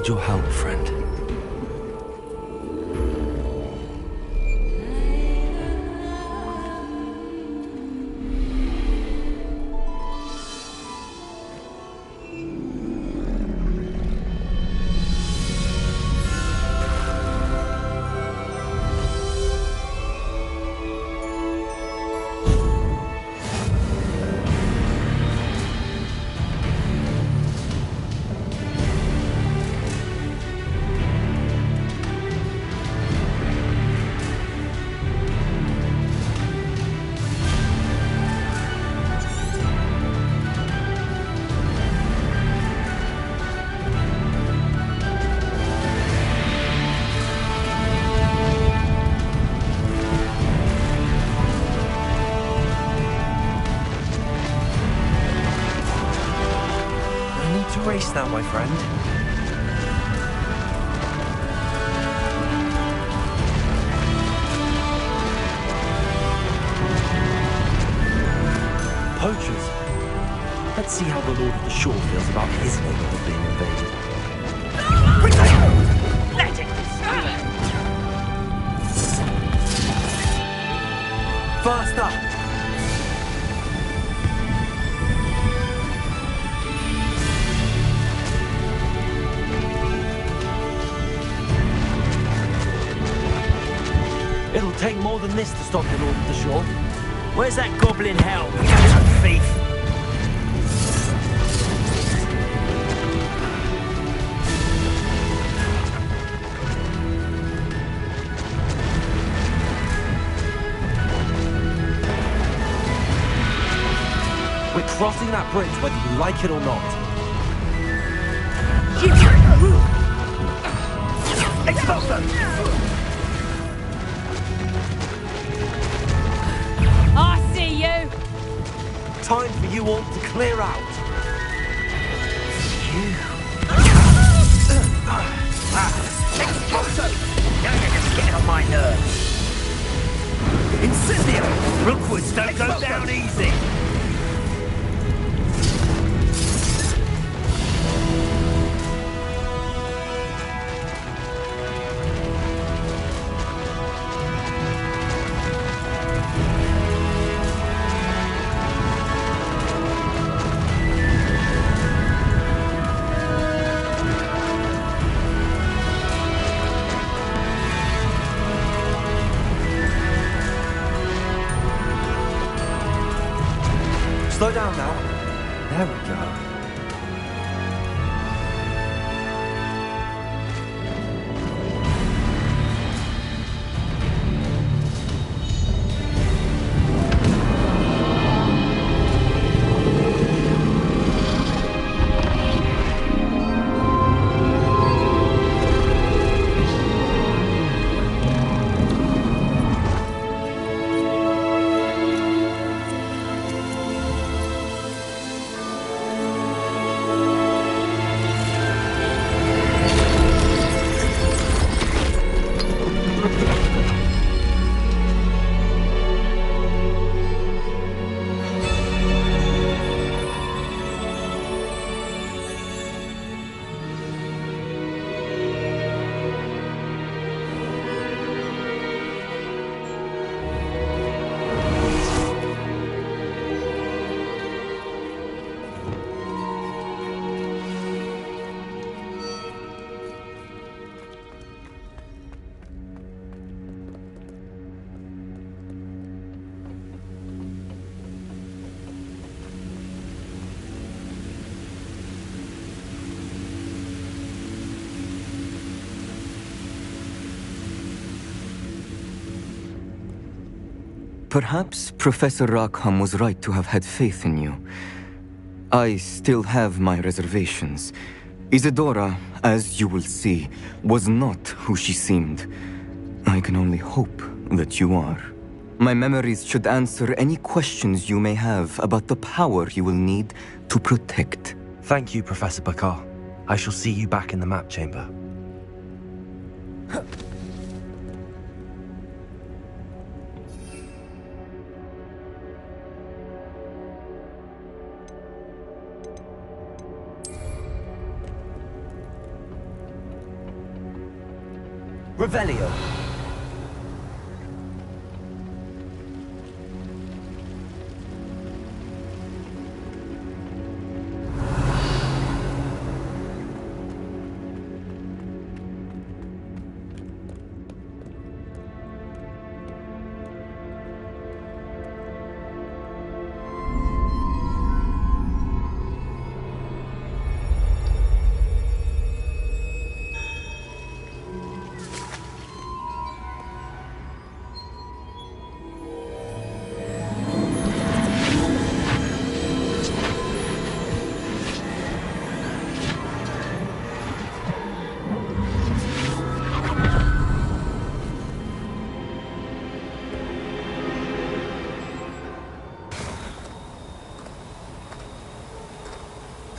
need your help, friend. Race now, my friend. Poachers. Let's see how the Lord of the Shore feels about his neighborhood being invaded. Let it Faster! It'll take more than this to stop the Lord of the Shore. Where's that goblin hell? Thief! We're crossing that bridge whether you like it or not. Expose them! I see you! Time for you all to clear out. Expulso! Now you're just getting on my nerves. Incendio! Rookwoods don't go down easy. Slow down now. There we go. Perhaps Professor Rackham was right to have had faith in you. I still have my reservations. Isadora, as you will see, was not who she seemed. I can only hope that you are. My memories should answer any questions you may have about the power you will need to protect. Thank you, Professor Bakar. I shall see you back in the map chamber. Revelio.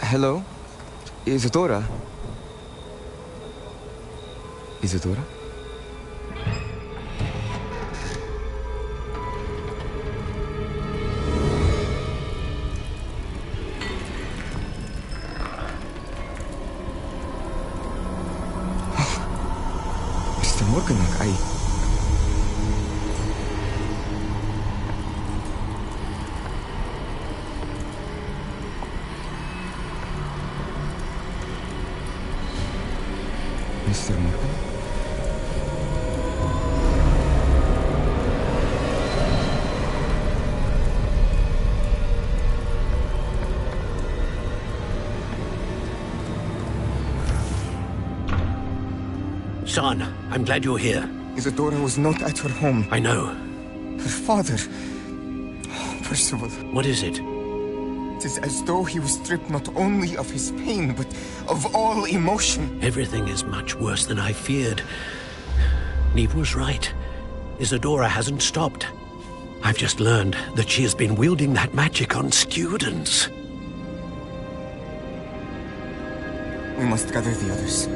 Hello? Isadora? Isadora? Mr. Morganach, Mr. Morgan? Son, I'm glad you're here. Isadora was not at her home. I know. Her father... Percival. What is it? It is as though he was stripped not only of his pain, but of all emotion. Everything is much worse than I feared. Neve was right. Isadora hasn't stopped. I've just learned that she has been wielding that magic on students. We must gather the others.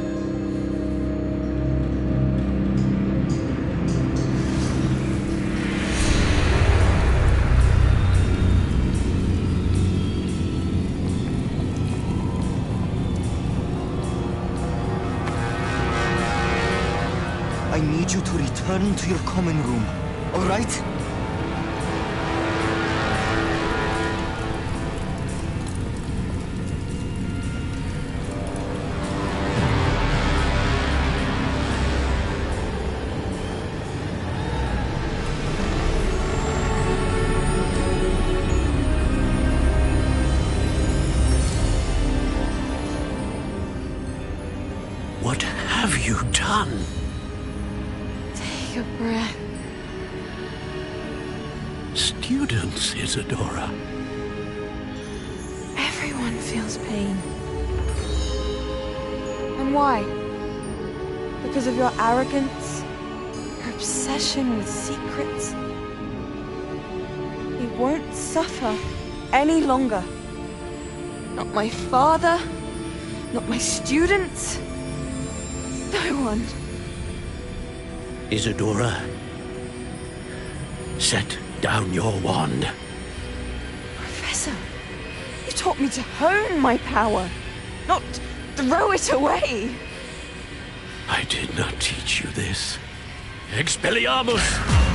I need you to return to your common room, all right? What have you done? Take a breath. Students, Isadora. Everyone feels pain. And why? Because of your arrogance? Your obsession with secrets? We won't suffer any longer. Not my father, not my students, no one. Isadora, set down your wand. Professor, you taught me to hone my power, not throw it away. I did not teach you this. Expelliarmus!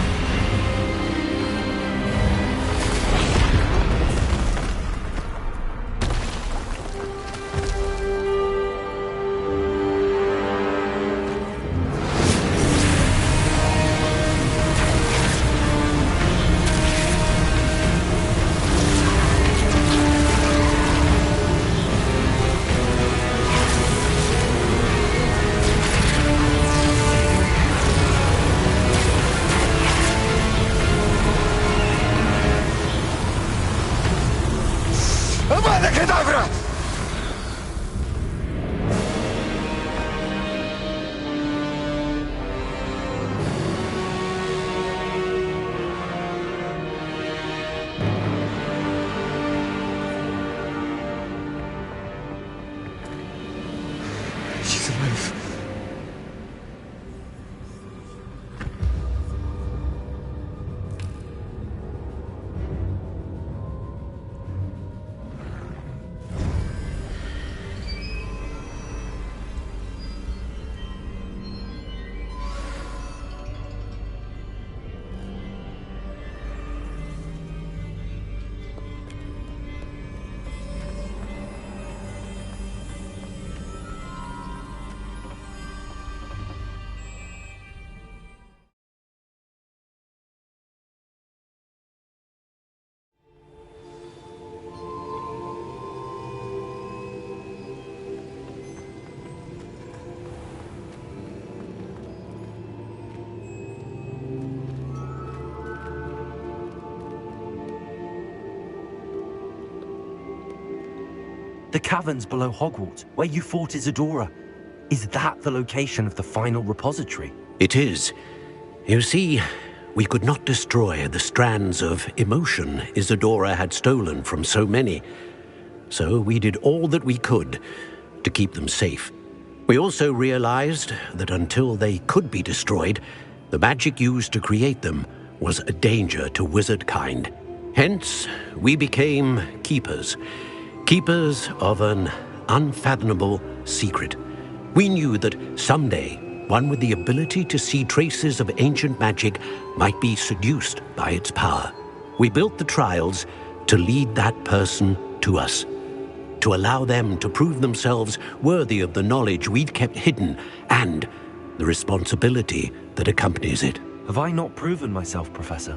The caverns below Hogwarts, where you fought Isadora. Is that the location of the final repository? It is. You see, we could not destroy the strands of emotion Isadora had stolen from so many. So we did all that we could to keep them safe. We also realized that until they could be destroyed, the magic used to create them was a danger to wizard kind. Hence, we became keepers. Keepers of an unfathomable secret. We knew that someday, one with the ability to see traces of ancient magic might be seduced by its power. We built the trials to lead that person to us, to allow them to prove themselves worthy of the knowledge we'd kept hidden and the responsibility that accompanies it. Have I not proven myself, Professor?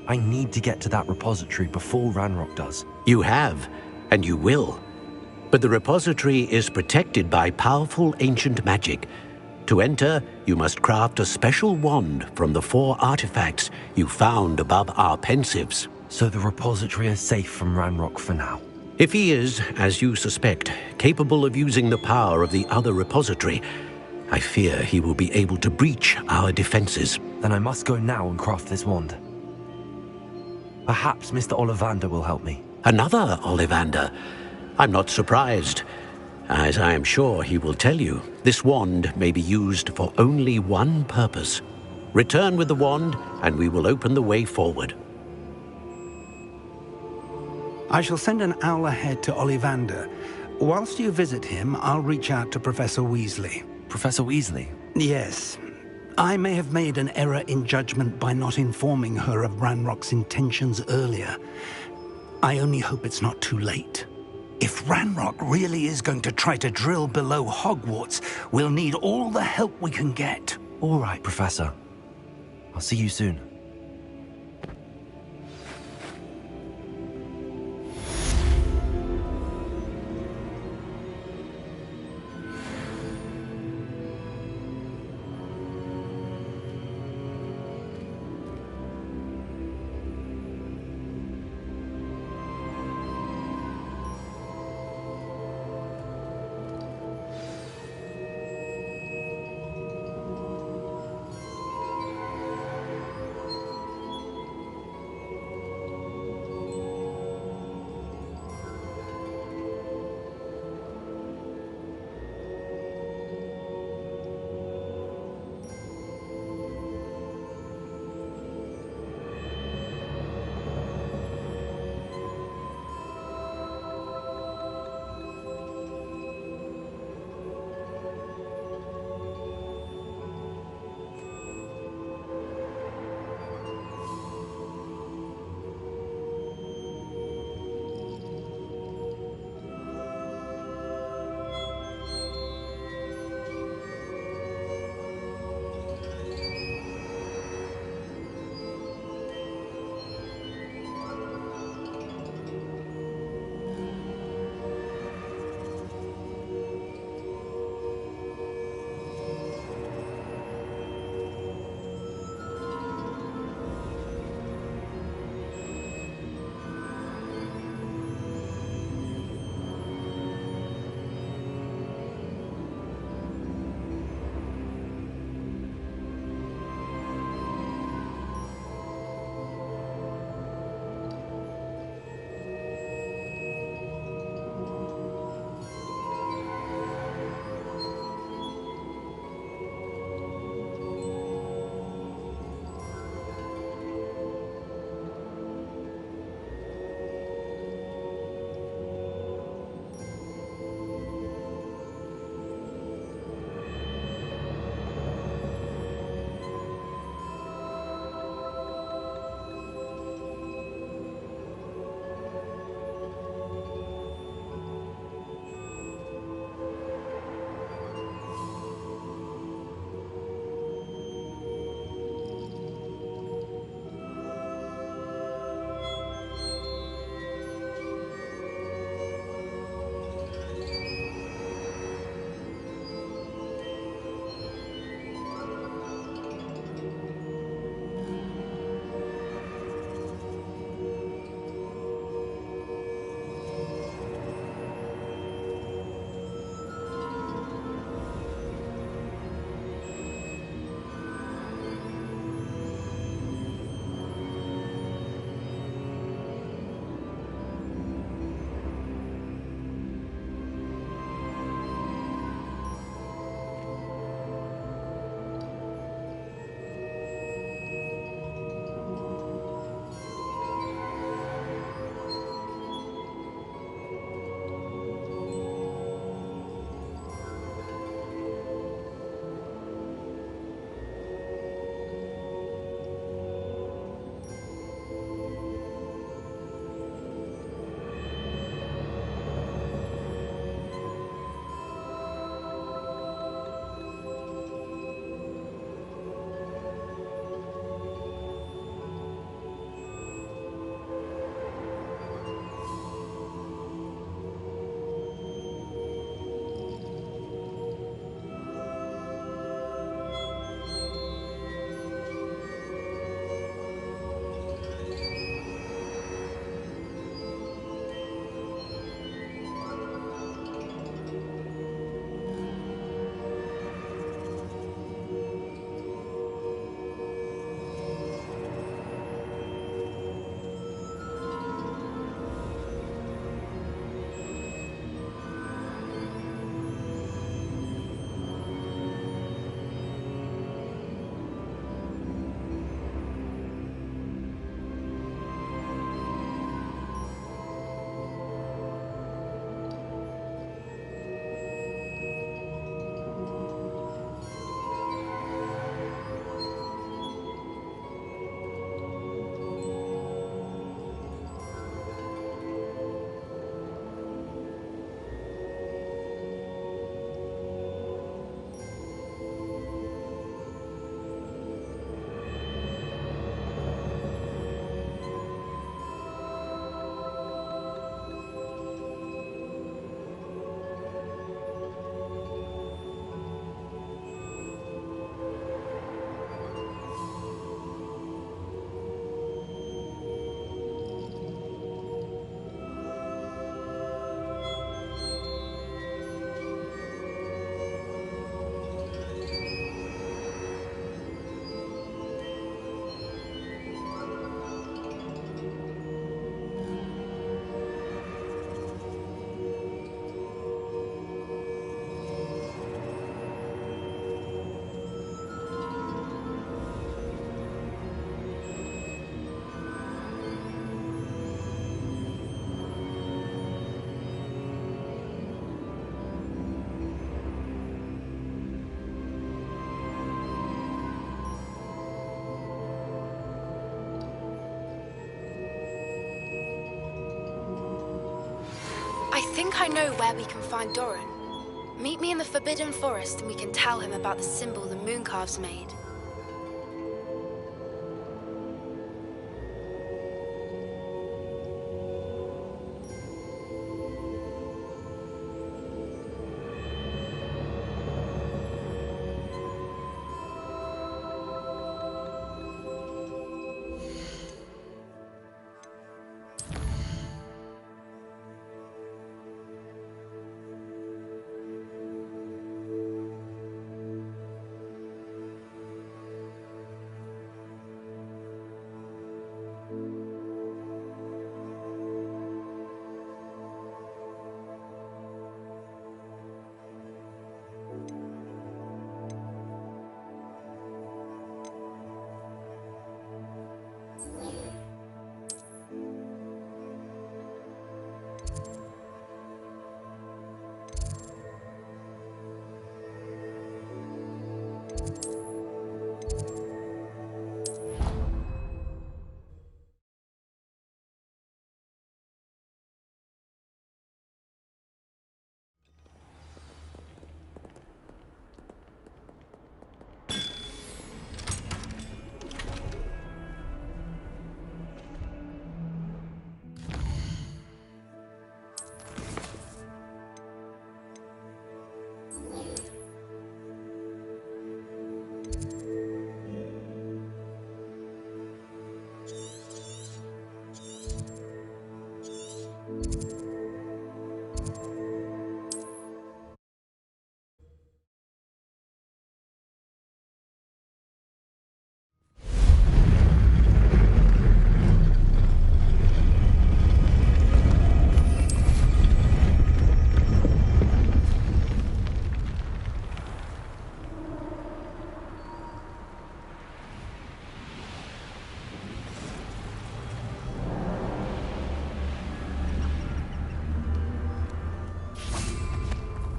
I need to get to that repository before Ranrock does. You have, and you will. But the repository is protected by powerful ancient magic. To enter, you must craft a special wand from the 4 artifacts you found above our pensives. So the repository is safe from Ranrock for now? If he is, as you suspect, capable of using the power of the other repository, I fear he will be able to breach our defenses. Then I must go now and craft this wand. Perhaps Mr. Ollivander will help me. Another Ollivander? I'm not surprised. As I am sure he will tell you, this wand may be used for only one purpose. Return with the wand, and we will open the way forward. I shall send an owl ahead to Ollivander. Whilst you visit him, I'll reach out to Professor Weasley. Professor Weasley? Yes. I may have made an error in judgment by not informing her of Ranrock's intentions earlier. I only hope it's not too late. If Ranrock really is going to try to drill below Hogwarts, we'll need all the help we can get. All right, Professor. I'll see you soon. think I know where we can find Doran. Meet me in the Forbidden Forest and we can tell him about the symbol the Mooncalves made.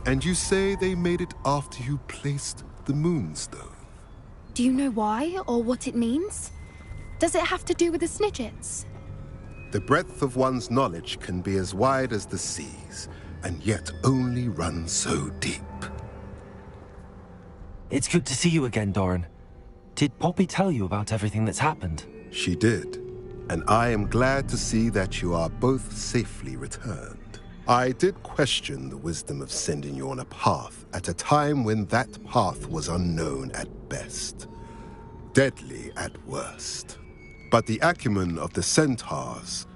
And you say they made it after you placed the Moonstone? Do you know why, or what it means? Does it have to do with the Snidgets? The breadth of one's knowledge can be as wide as the seas, and yet only run so deep. It's good to see you again, Doran. Did Poppy tell you about everything that's happened? She did, and I am glad to see that you are both safely returned. I did question the wisdom of sending you on a path at a time when that path was unknown at best, deadly at worst. But the acumen of the centaurs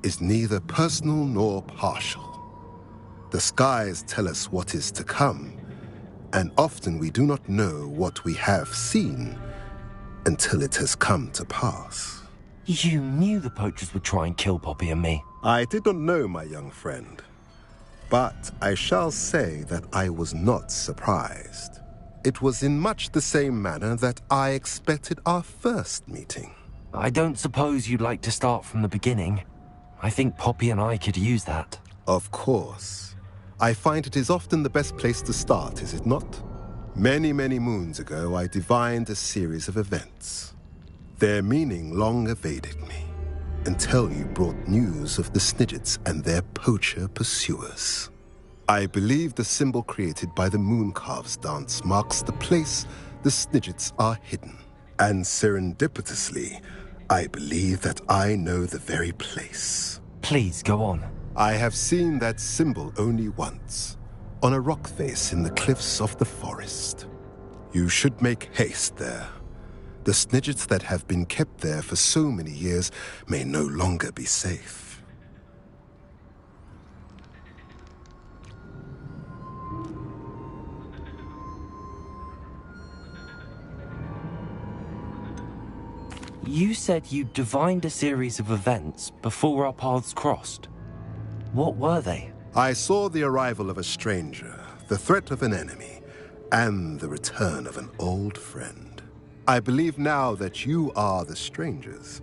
is neither personal nor partial. The skies tell us what is to come, and often we do not know what we have seen until it has come to pass. You knew the poachers would try and kill Poppy and me. I did not know, my young friend. But I shall say that I was not surprised. It was in much the same manner that I expected our first meeting. I don't suppose you'd like to start from the beginning. I think Poppy and I could use that. Of course. I find it is often the best place to start, is it not? Many, many moons ago, I divined a series of events. Their meaning long evaded me, until you brought news of the Snidgets and their poacher pursuers. I believe the symbol created by the Mooncalves dance marks the place the Snidgets are hidden. And serendipitously, I believe that I know the very place. Please, go on. I have seen that symbol only once, on a rock face in the cliffs of the forest. You should make haste there. The Snidgets that have been kept there for so many years may no longer be safe. You said you divined a series of events before our paths crossed. What were they? I saw the arrival of a stranger, the threat of an enemy, and the return of an old friend. I believe now that you are the strangers,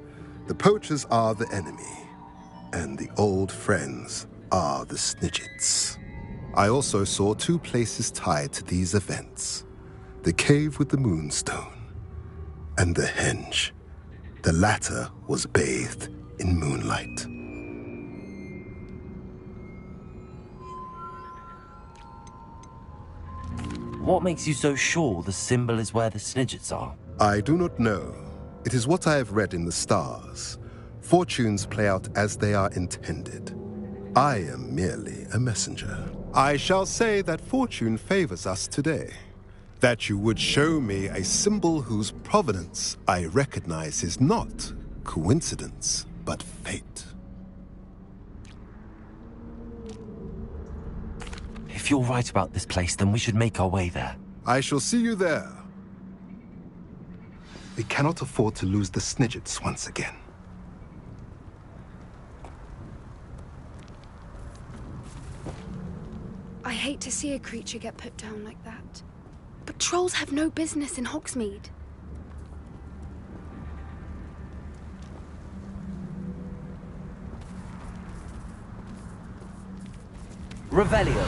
the poachers are the enemy, and the old friends are the Snidgets. I also saw two places tied to these events: the cave with the Moonstone and the henge. The latter was bathed in moonlight. What makes you so sure the symbol is where the Snidgets are? I do not know. It is what I have read in the stars. Fortunes play out as they are intended. I am merely a messenger. I shall say that fortune favors us today. That you would show me a symbol whose provenance I recognize is not coincidence, but fate. If you're right about this place, then we should make our way there. I shall see you there. We cannot afford to lose the Snidgets once again. I hate to see a creature get put down like that. But trolls have no business in Hogsmeade. Revelio.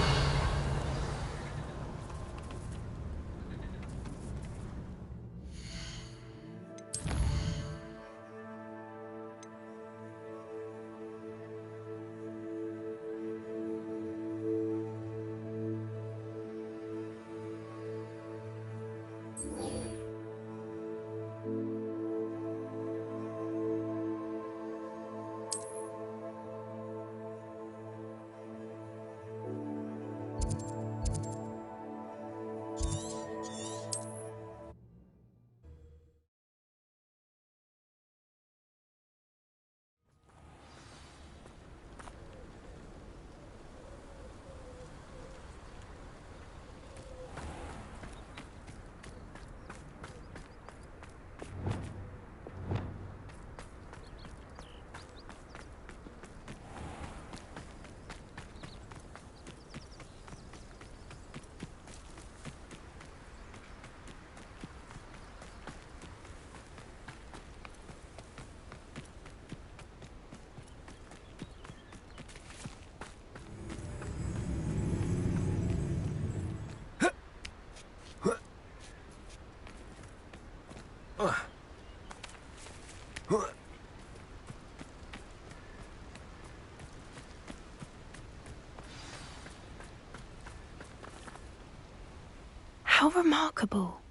How remarkable.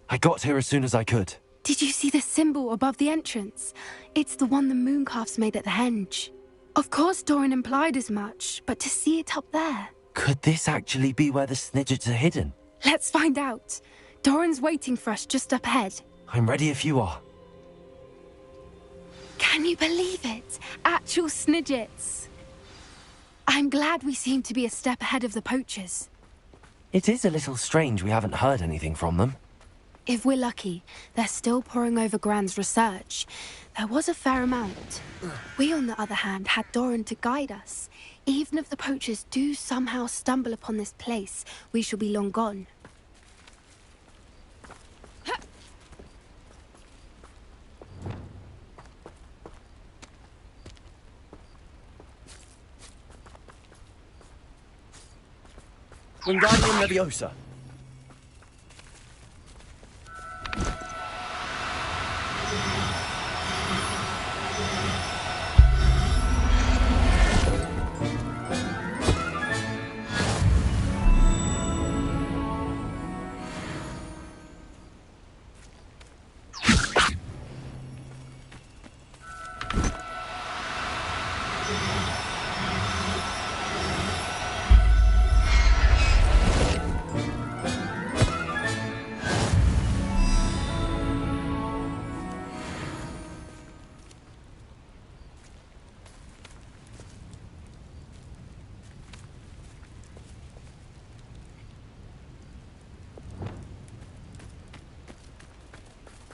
I got here as soon as I could. Did you see the symbol above the entrance? It's the one the Mooncalfs made at the henge. Of course Doran implied as much, but to see it up there... Could this actually be where the Snidgets are hidden? Let's find out. Doran's waiting for us just up ahead. I'm ready if you are. Can you believe it? Actual Snidgets. I'm glad we seem to be a step ahead of the poachers. It is a little strange we haven't heard anything from them. If we're lucky, they're still poring over Gran's research. There was a fair amount. We, on the other hand, had Doran to guide us. Even if the poachers do somehow stumble upon this place, we shall be long gone. Wingardium Leviosa.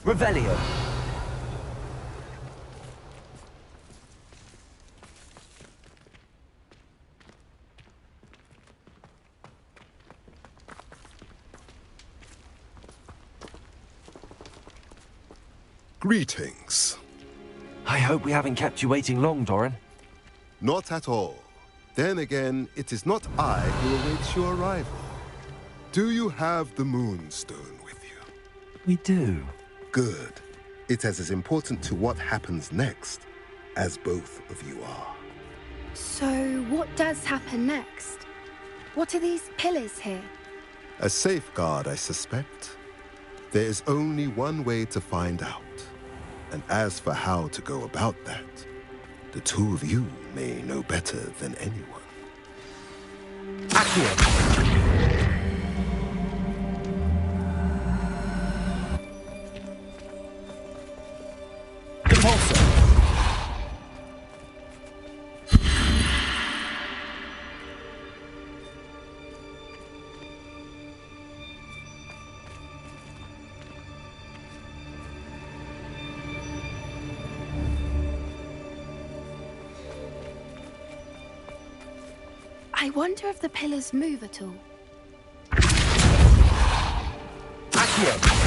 Revelio. Greetings. I hope we haven't kept you waiting long, Doran. Not at all. Then again, it is not I who awaits your arrival. Do you have the Moonstone with you? We do. Good. It is as important to what happens next as both of you are. So, what does happen next? What are these pillars here? A safeguard, I suspect. There is only one way to find out. And as for how to go about that, the two of you may know better than anyone. Accio! I wonder if the pillars move at all. Accio!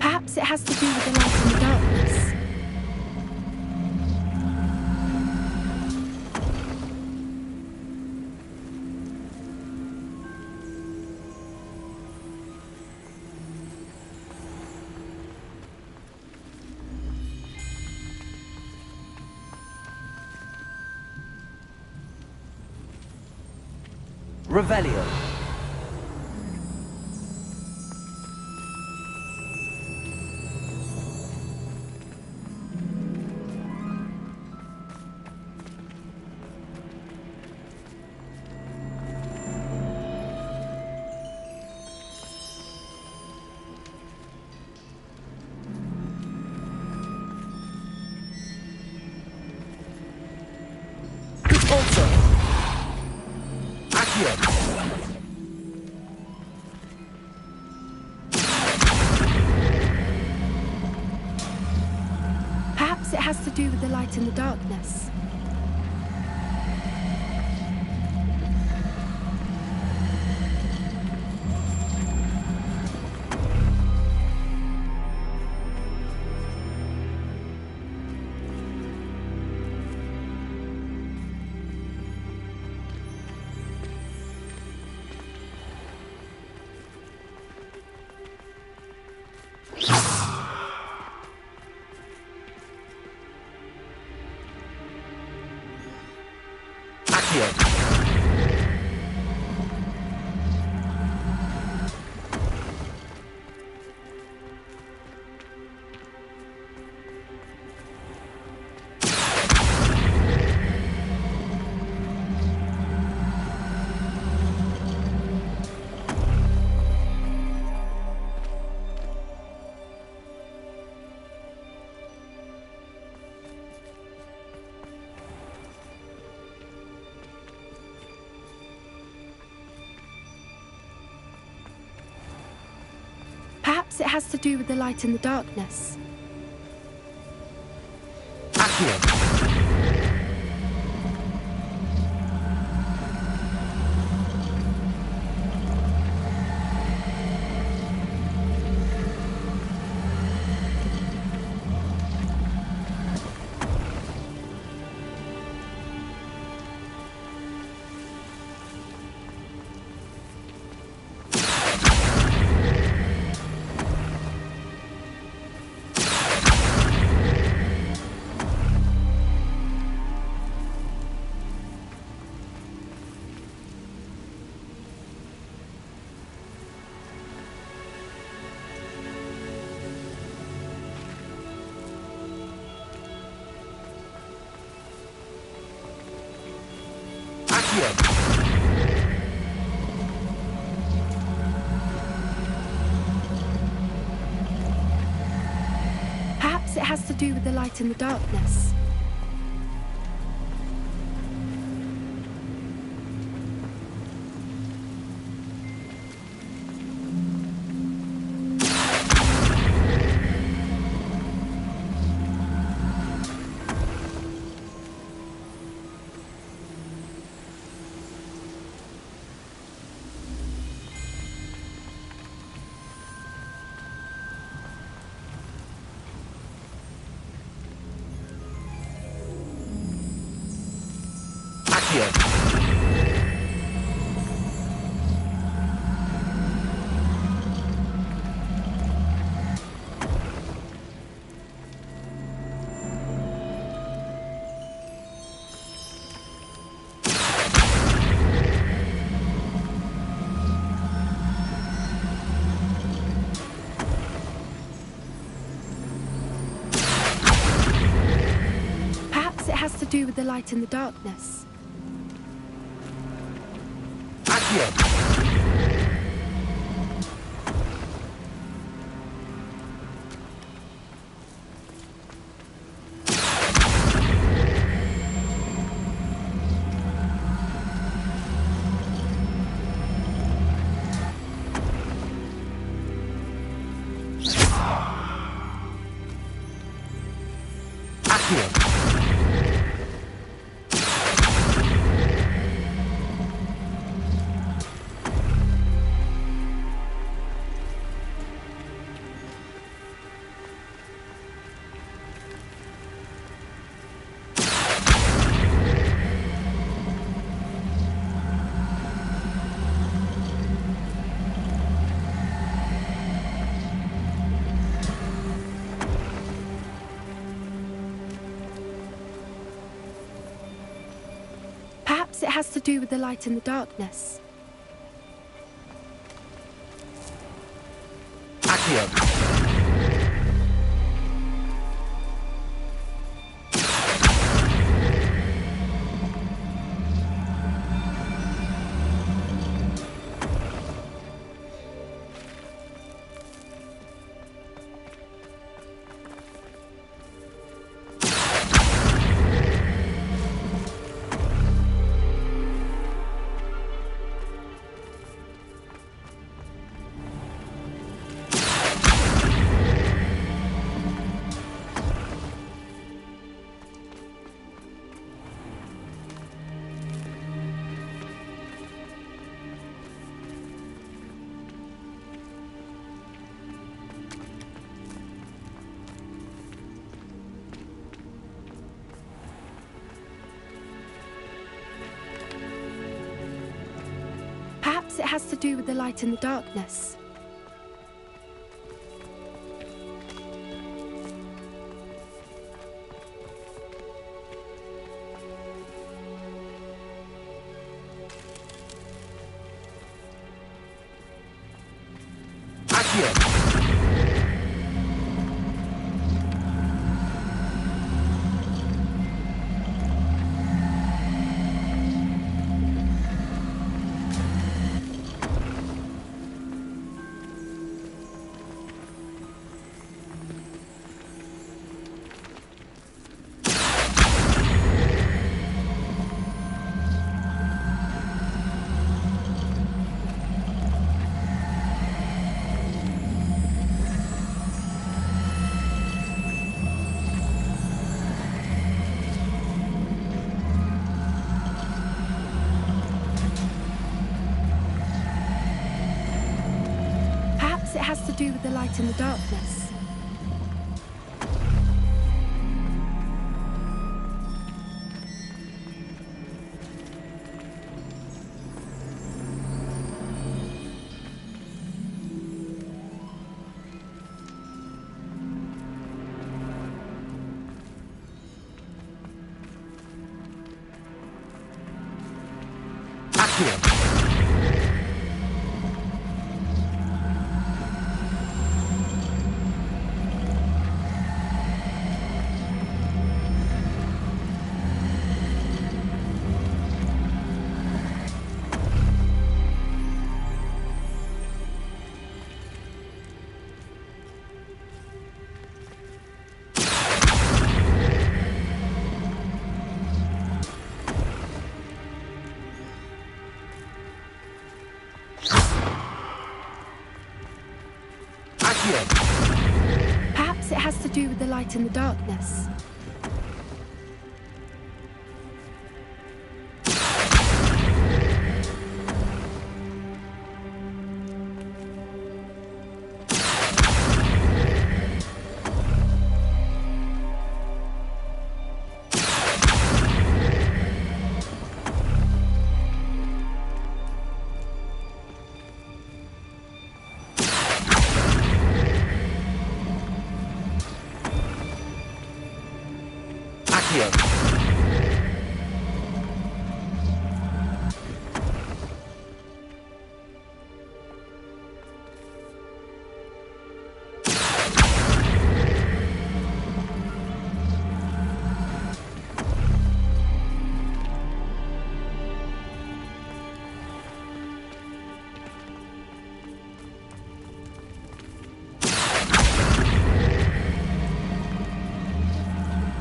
Perhaps it has to do with the light and the darkness. Revelio. Perhaps it has to do with the light and the darkness. Perhaps it has to do with the light and the darkness. Perhaps it has to do with the light in the darkness. Perhaps it has to do with the light in the darkness. Perhaps it has to do with the light in the darkness. Perhaps it has to do with the light in the darkness. Perhaps it has to do with the light in the darkness. do with the light and the darkness.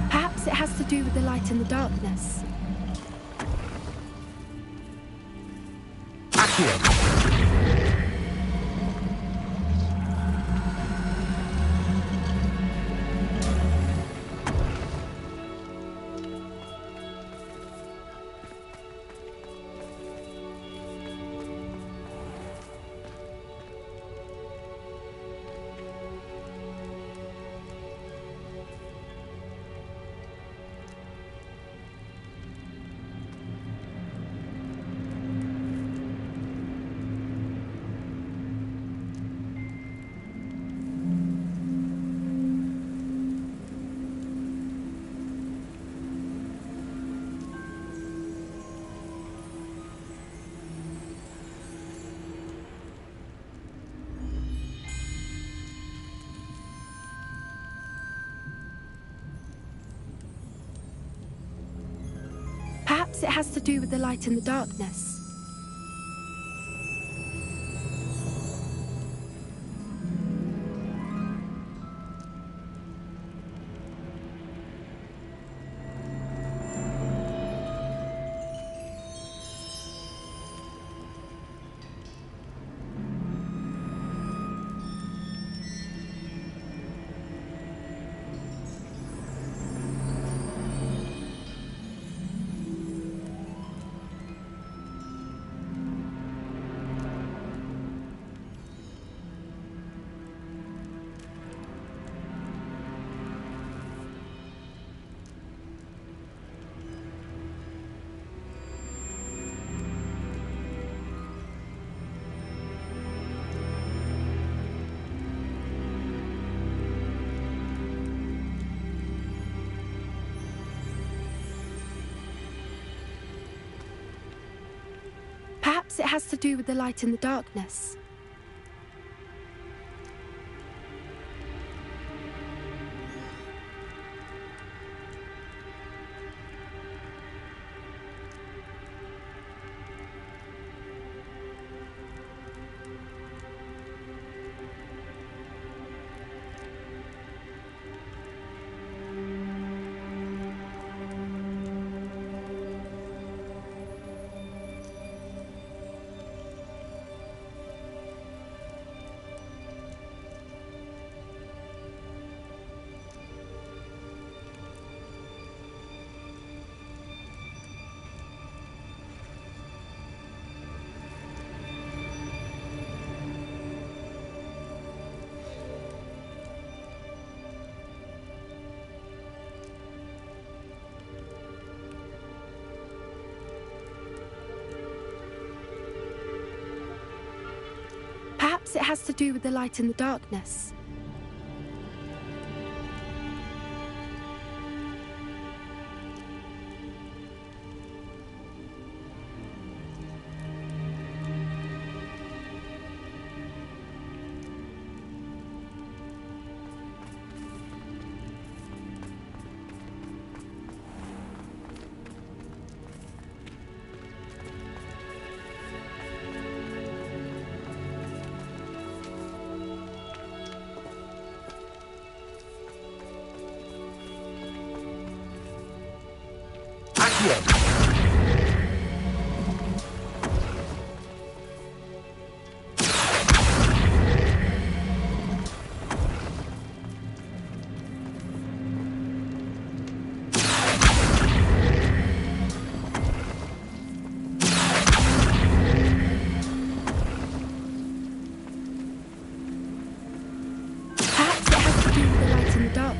Perhaps it has to do with the light and the darkness. Perhaps it has to do with the light and the darkness. Perhaps it has to do with the light and the darkness. Perhaps it has to do with the light and the darkness.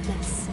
witness.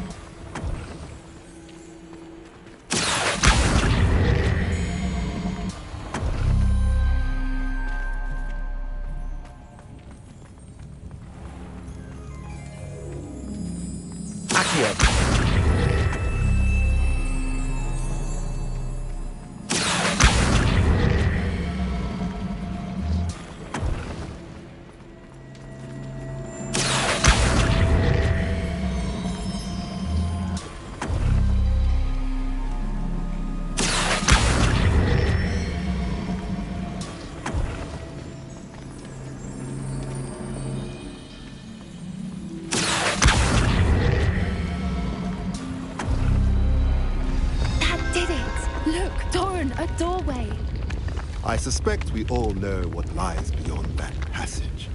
I suspect we all know what lies beyond that passage.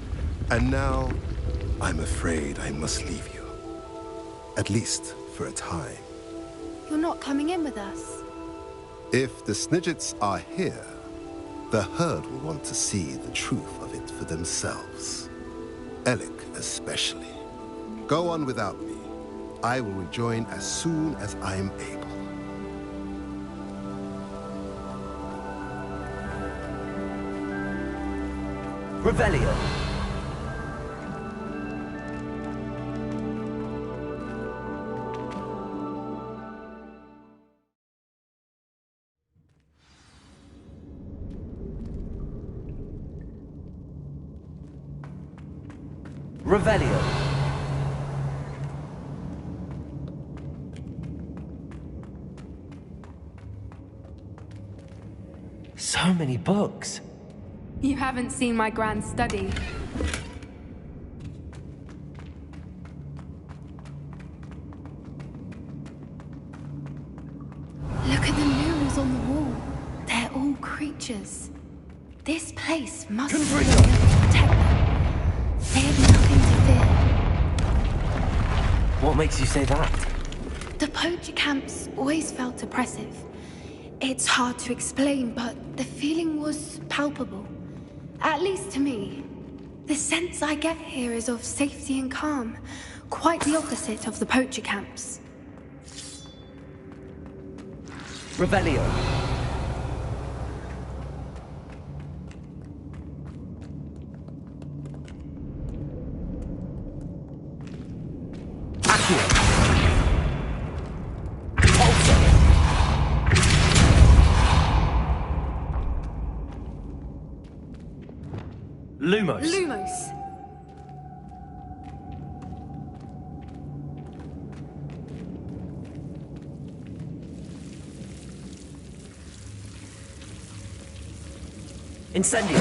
And now, I'm afraid I must leave you. At least for a time. You're not coming in with us? If the Snidgets are here, the herd will want to see the truth of it for themselves. Alec especially. Go on without me. I will rejoin as soon as I am able. Revelio. Revelio. So many books. You haven't seen my grand study. Look at the murals on the wall. They're all creatures. This place must be able to protect them. They have nothing to fear. What makes you say that? The poacher camps always felt oppressive. It's hard to explain, but the feeling was palpable. At least to me. The sense I get here is of safety and calm. Quite the opposite of the poacher camps. Revelio. Lumos. Lumos. Incendio.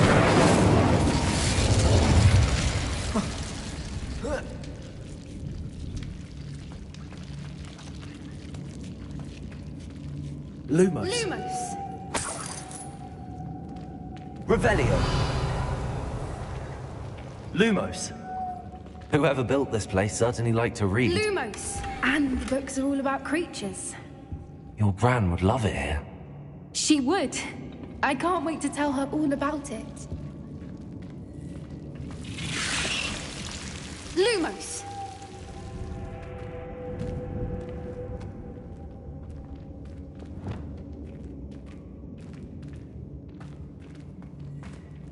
Lumos. Lumos. Revelio. Lumos. Whoever built this place certainly liked to read. Lumos. And the books are all about creatures. Your Gran would love it here. She would. I can't wait to tell her all about it. Lumos.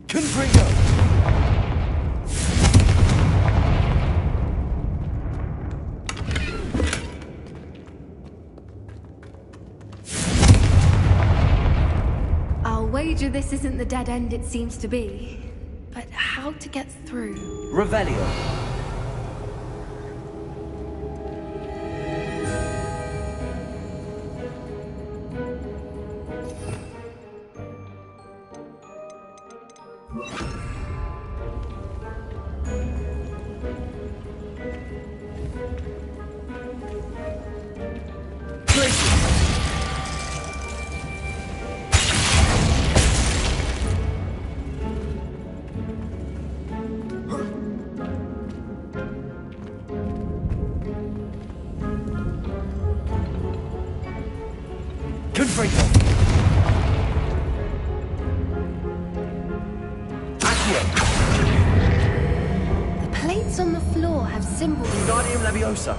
Confringo. I'll wager this isn't the dead end it seems to be. But how to get through? Revelio. The plates on the floor have symbols. Wingardium Leviosa.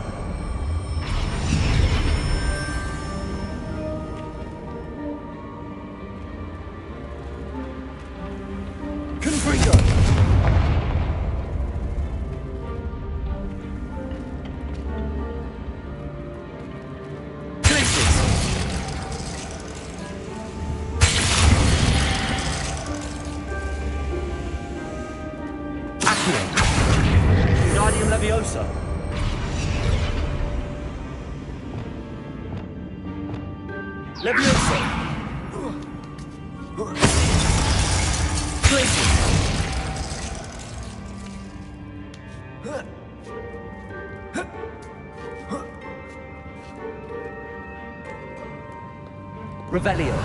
Leviosa! Glacius! Revelio.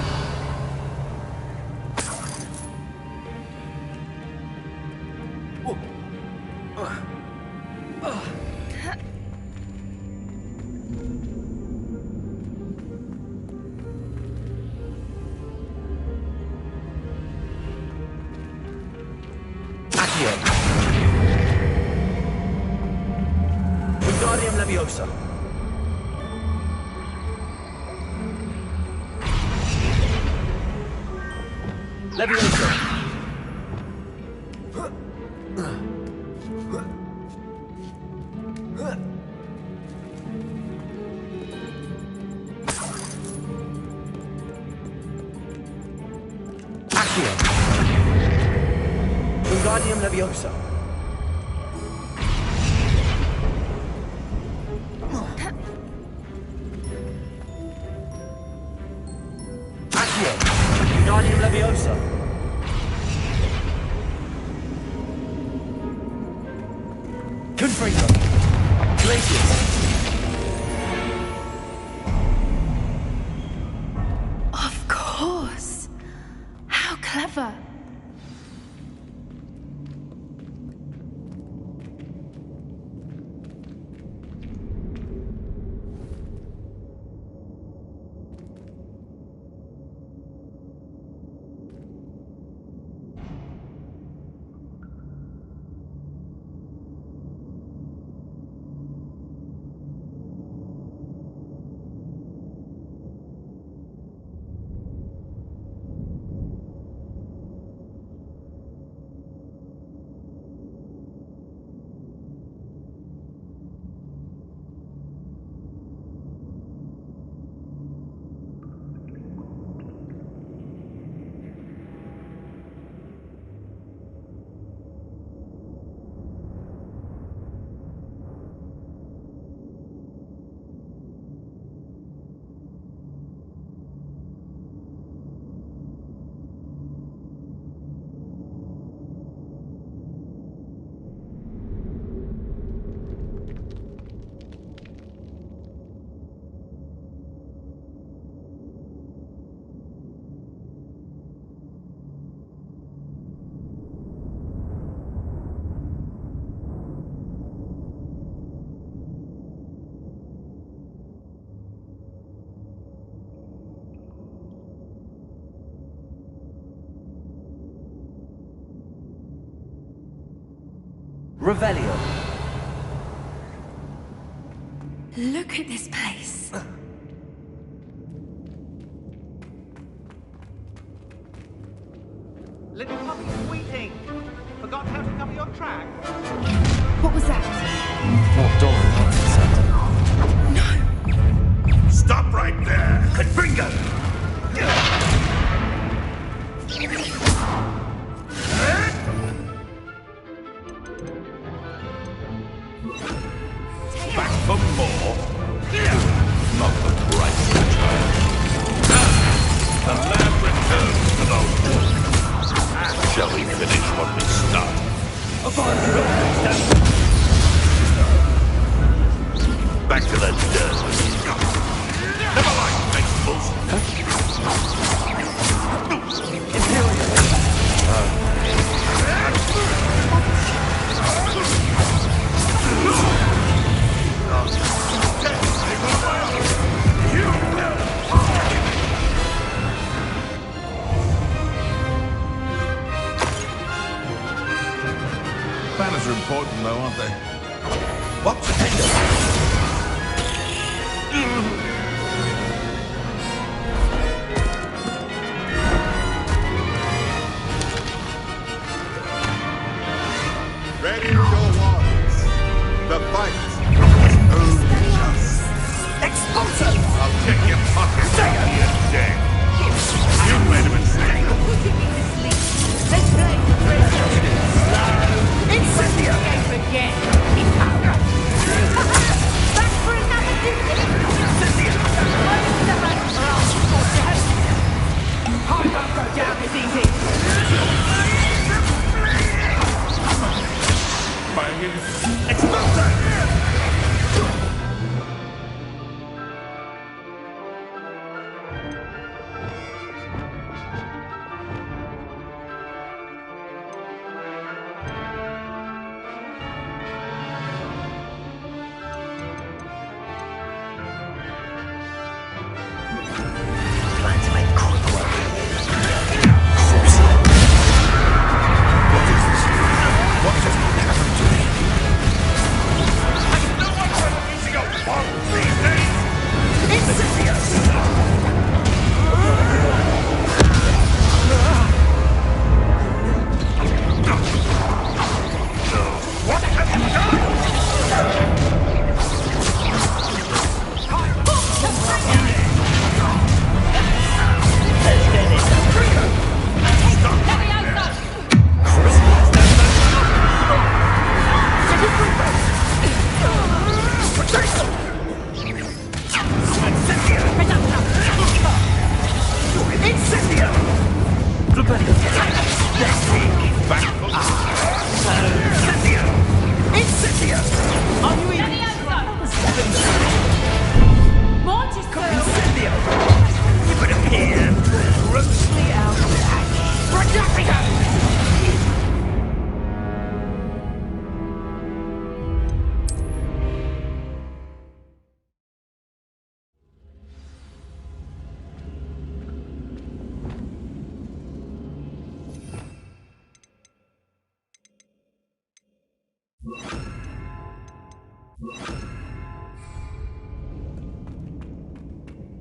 Accio. Wingardium Leviosa. Leviosa. Accio. Wingardium Leviosa. Accio. Wingardium Leviosa. Confringo. Glacius. Of course. How clever. Revelio. Look at this place. Little puppy squeaking. Forgot how to cover your track? What was that? What door answered? Stop right there! Confringo! Back for more? Not the price, child. The lab returns to the wood. Shall we finish what we started? Back to the dirt. Never mind vegetables. Banners are important, though, aren't they? What's the tender? Ready your wands. The fight is only just. Expulsion! I'll check your pockets after you're dead. You made a mistake. Let's play the pressure. Incendio! Again.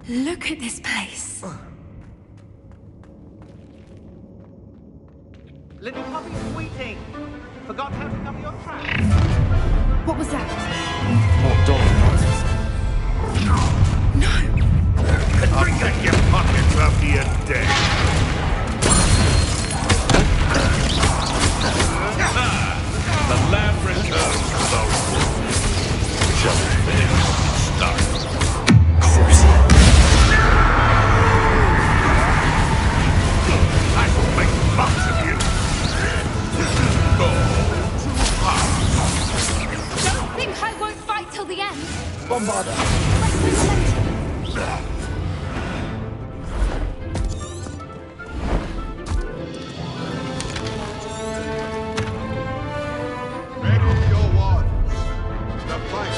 Look at this place. Little puppy squeaking. Forgot how to cover your tracks. What was that? More dollar parties. I'll take your pockets after you're dead. The lab returns to those wolves. Shall we finish what we started? I will make lots of you. Don't think I won't fight till the end. Bombarda. Ready your wands. The fight.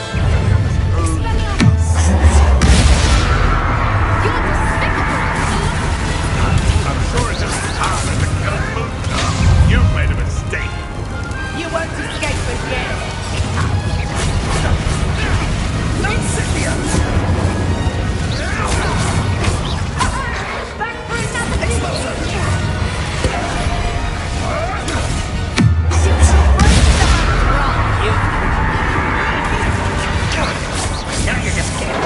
I'm sure it's as hard as a killer moon. You've made a mistake. You won't escape again. Back for another. Now you're just kidding.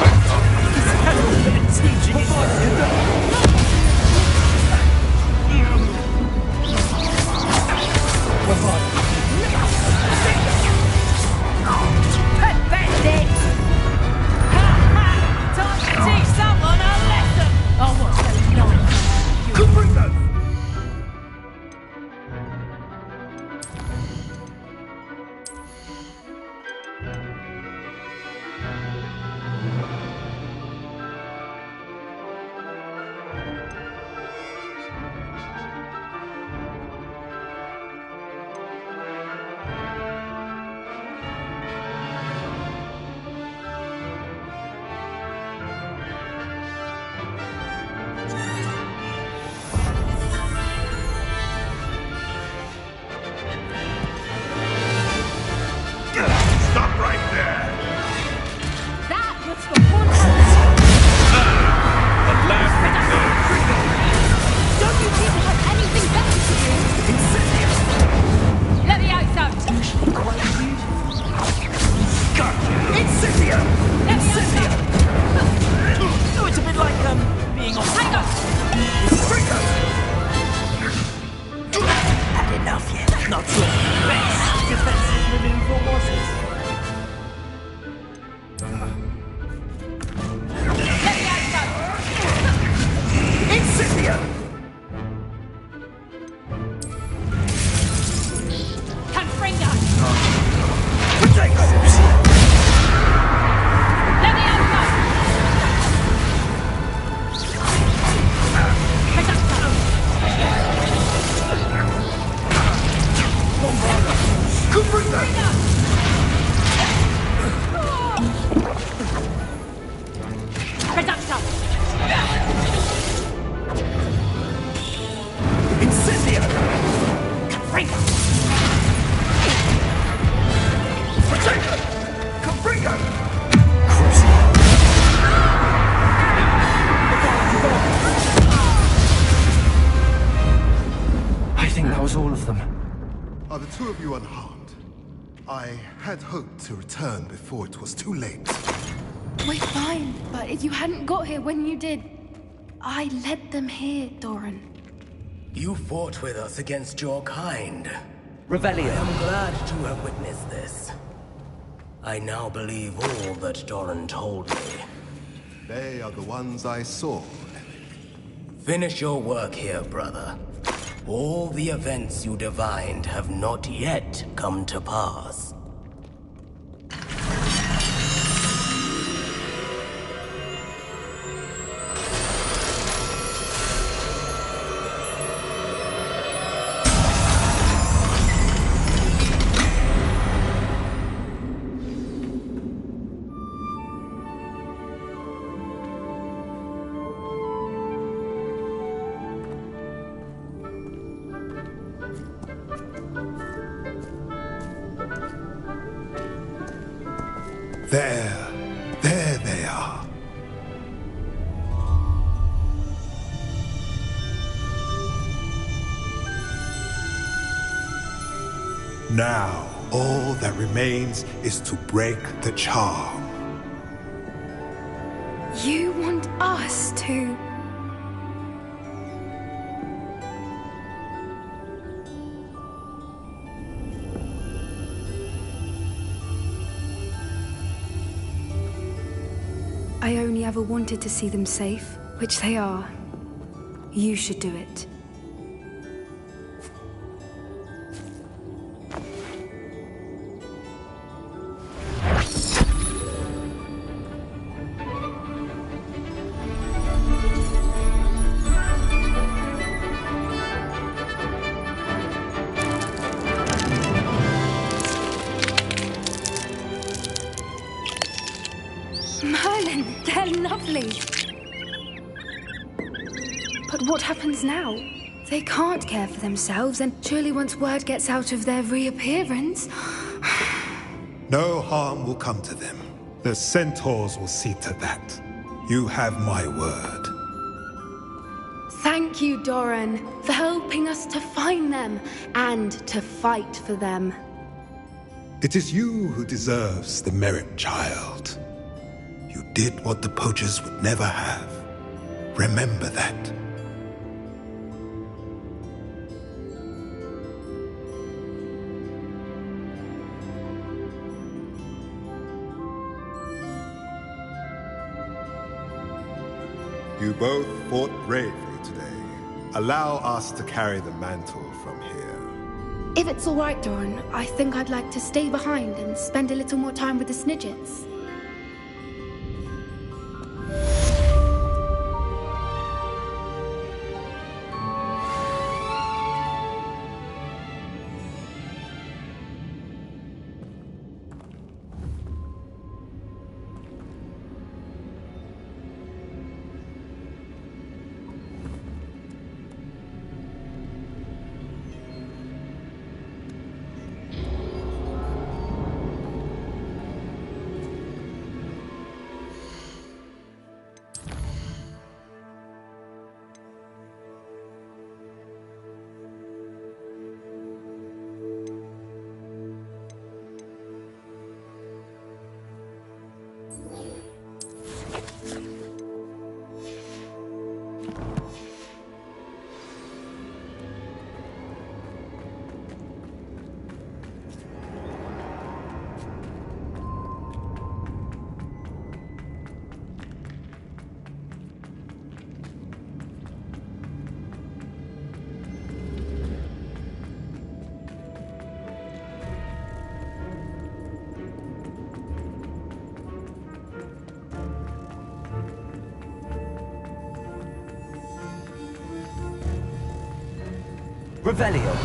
Pathetic! Time to teach someone a lesson! Oh, what's going on? Stop right there. That was for one. The lab returns. Don't you people have anything better to do? Let me out, son. Usually quite beautiful. Incendio! Incendio! Oh, it's a bit like, being on... Hang on. Had enough yet. Not your best defensive maneuver, was it? Let me out, son. Incendio! Confringo. Potato! Let me out, son. Reducto. Incendio! Confringo. Potato! Confringo! I think that was all of them. Are the two of you unharmed? I had hoped to return before it was too late. We're fine, but if you hadn't got here when you did, I led them here, Doran. You fought with us against your kind. Revelio. I am glad to have witnessed this. I now believe all that Doran told me. They are the ones I saw. Finish your work here, brother. All the events you divined have not yet come to pass. Now, all that remains is to break the charm. You want us to... I only ever wanted to see them safe, which they are. You should do it. Merlin, they're lovely. But what happens now? They can't care for themselves, and surely once word gets out of their reappearance... No harm will come to them. The centaurs will see to that. You have my word. Thank you, Doran, for helping us to find them and to fight for them. It is you who deserves the merit, child. You did what the poachers would never have. Remember that. You both fought bravely today. Allow us to carry the mantle from here. If it's all right, Doran, I think I'd like to stay behind and spend a little more time with the Snidgets. Revelio.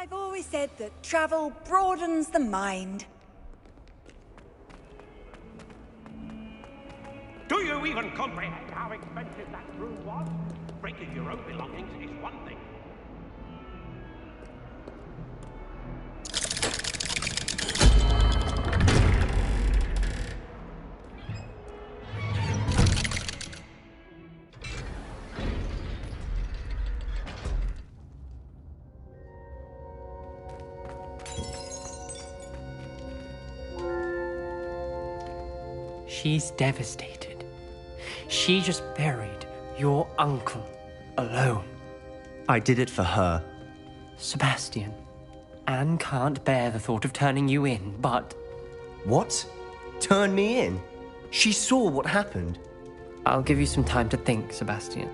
I've always said that travel broadens the mind. Do you even comprehend how expensive that room was? Breaking your own belongings is one thing. She's devastated. She just buried your uncle alone. I did it for her. Sebastian, Anne can't bear the thought of turning you in, but... What? Turn me in? She saw what happened. I'll give you some time to think, Sebastian.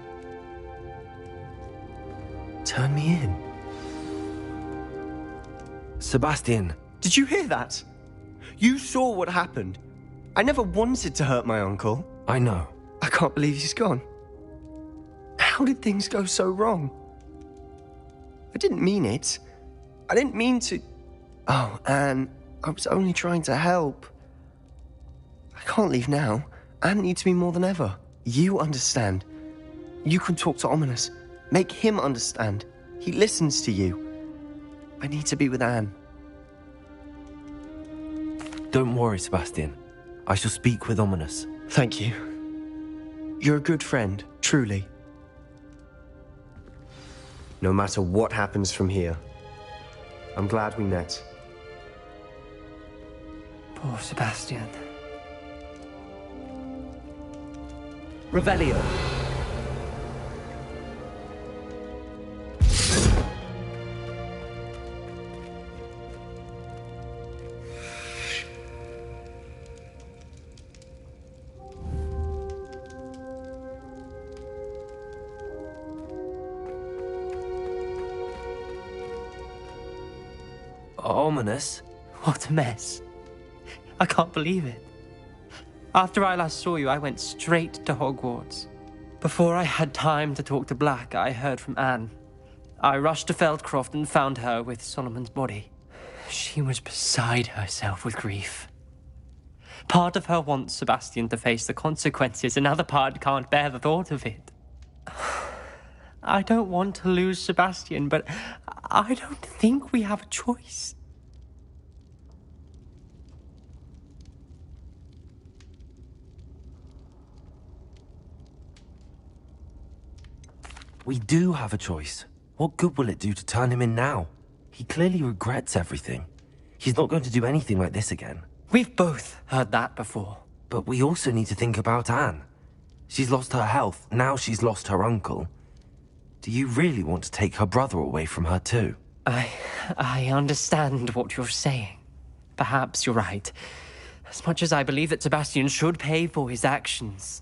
Turn me in? Sebastian. Did you hear that? You saw what happened. I never wanted to hurt my uncle. I know. I can't believe he's gone. How did things go so wrong? I didn't mean it. I didn't mean to... Oh, Anne, I was only trying to help. I can't leave now. Anne needs me more than ever. You understand. You can talk to Ominous. Make him understand. He listens to you. I need to be with Anne. Don't worry, Sebastian. I shall speak with Ominous. Thank you. You're a good friend, truly. No matter what happens from here, I'm glad we met. Poor Sebastian. Revelio. Ominous? What a mess. I can't believe it. After I last saw you, I went straight to Hogwarts. Before I had time to talk to Black, I heard from Anne. I rushed to Feldcroft and found her with Solomon's body. She was beside herself with grief. Part of her wants Sebastian to face the consequences, another part can't bear the thought of it. I don't want to lose Sebastian, but I don't think we have a choice. We do have a choice. What good will it do to turn him in now? He clearly regrets everything. He's not going to do anything like this again. We've both heard that before. But we also need to think about Anne. She's lost her health, now she's lost her uncle. Do you really want to take her brother away from her too? I understand what you're saying. Perhaps you're right. As much as I believe that Sebastian should pay for his actions,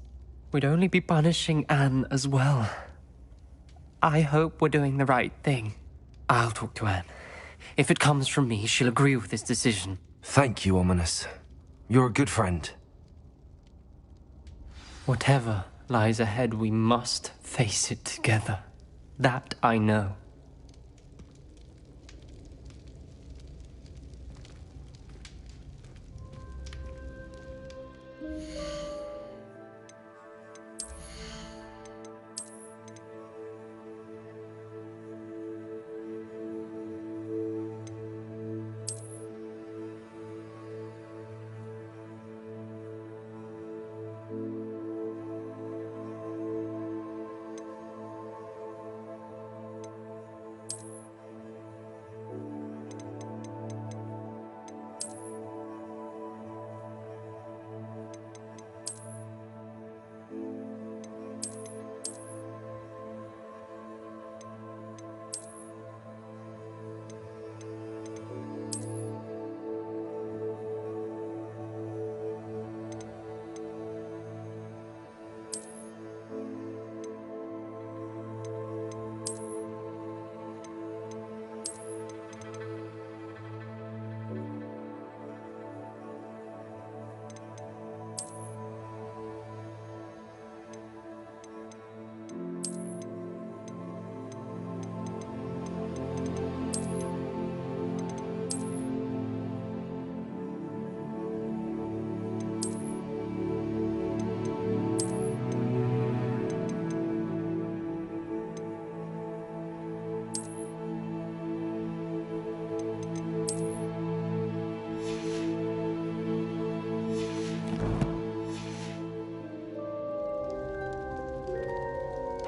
we'd only be punishing Anne as well. I hope we're doing the right thing. I'll talk to Anne. If it comes from me, she'll agree with this decision. Thank you, Ominous. You're a good friend. Whatever lies ahead, we must face it together. That I know.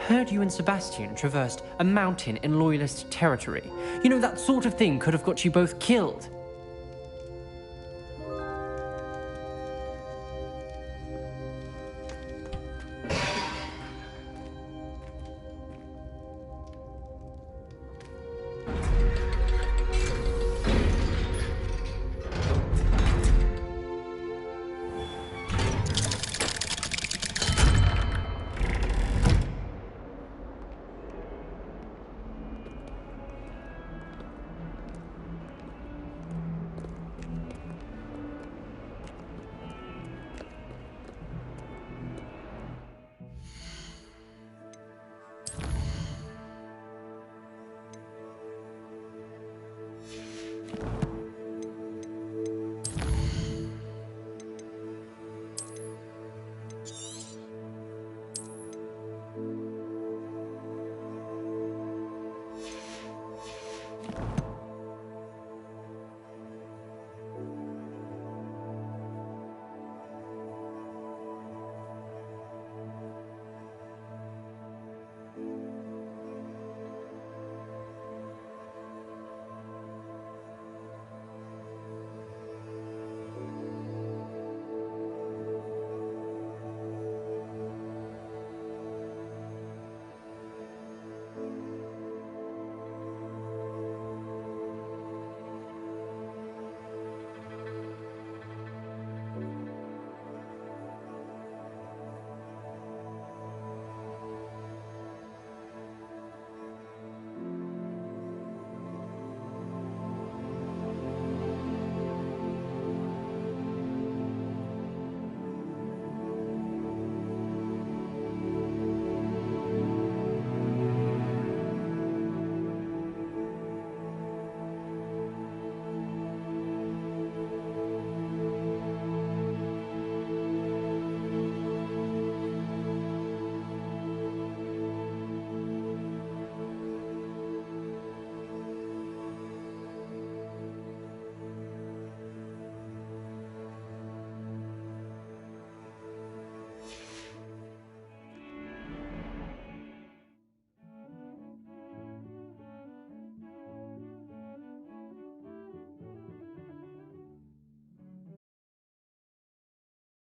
Heard you and Sebastian traversed a mountain in Loyalist territory. You know, that sort of thing could have got you both killed.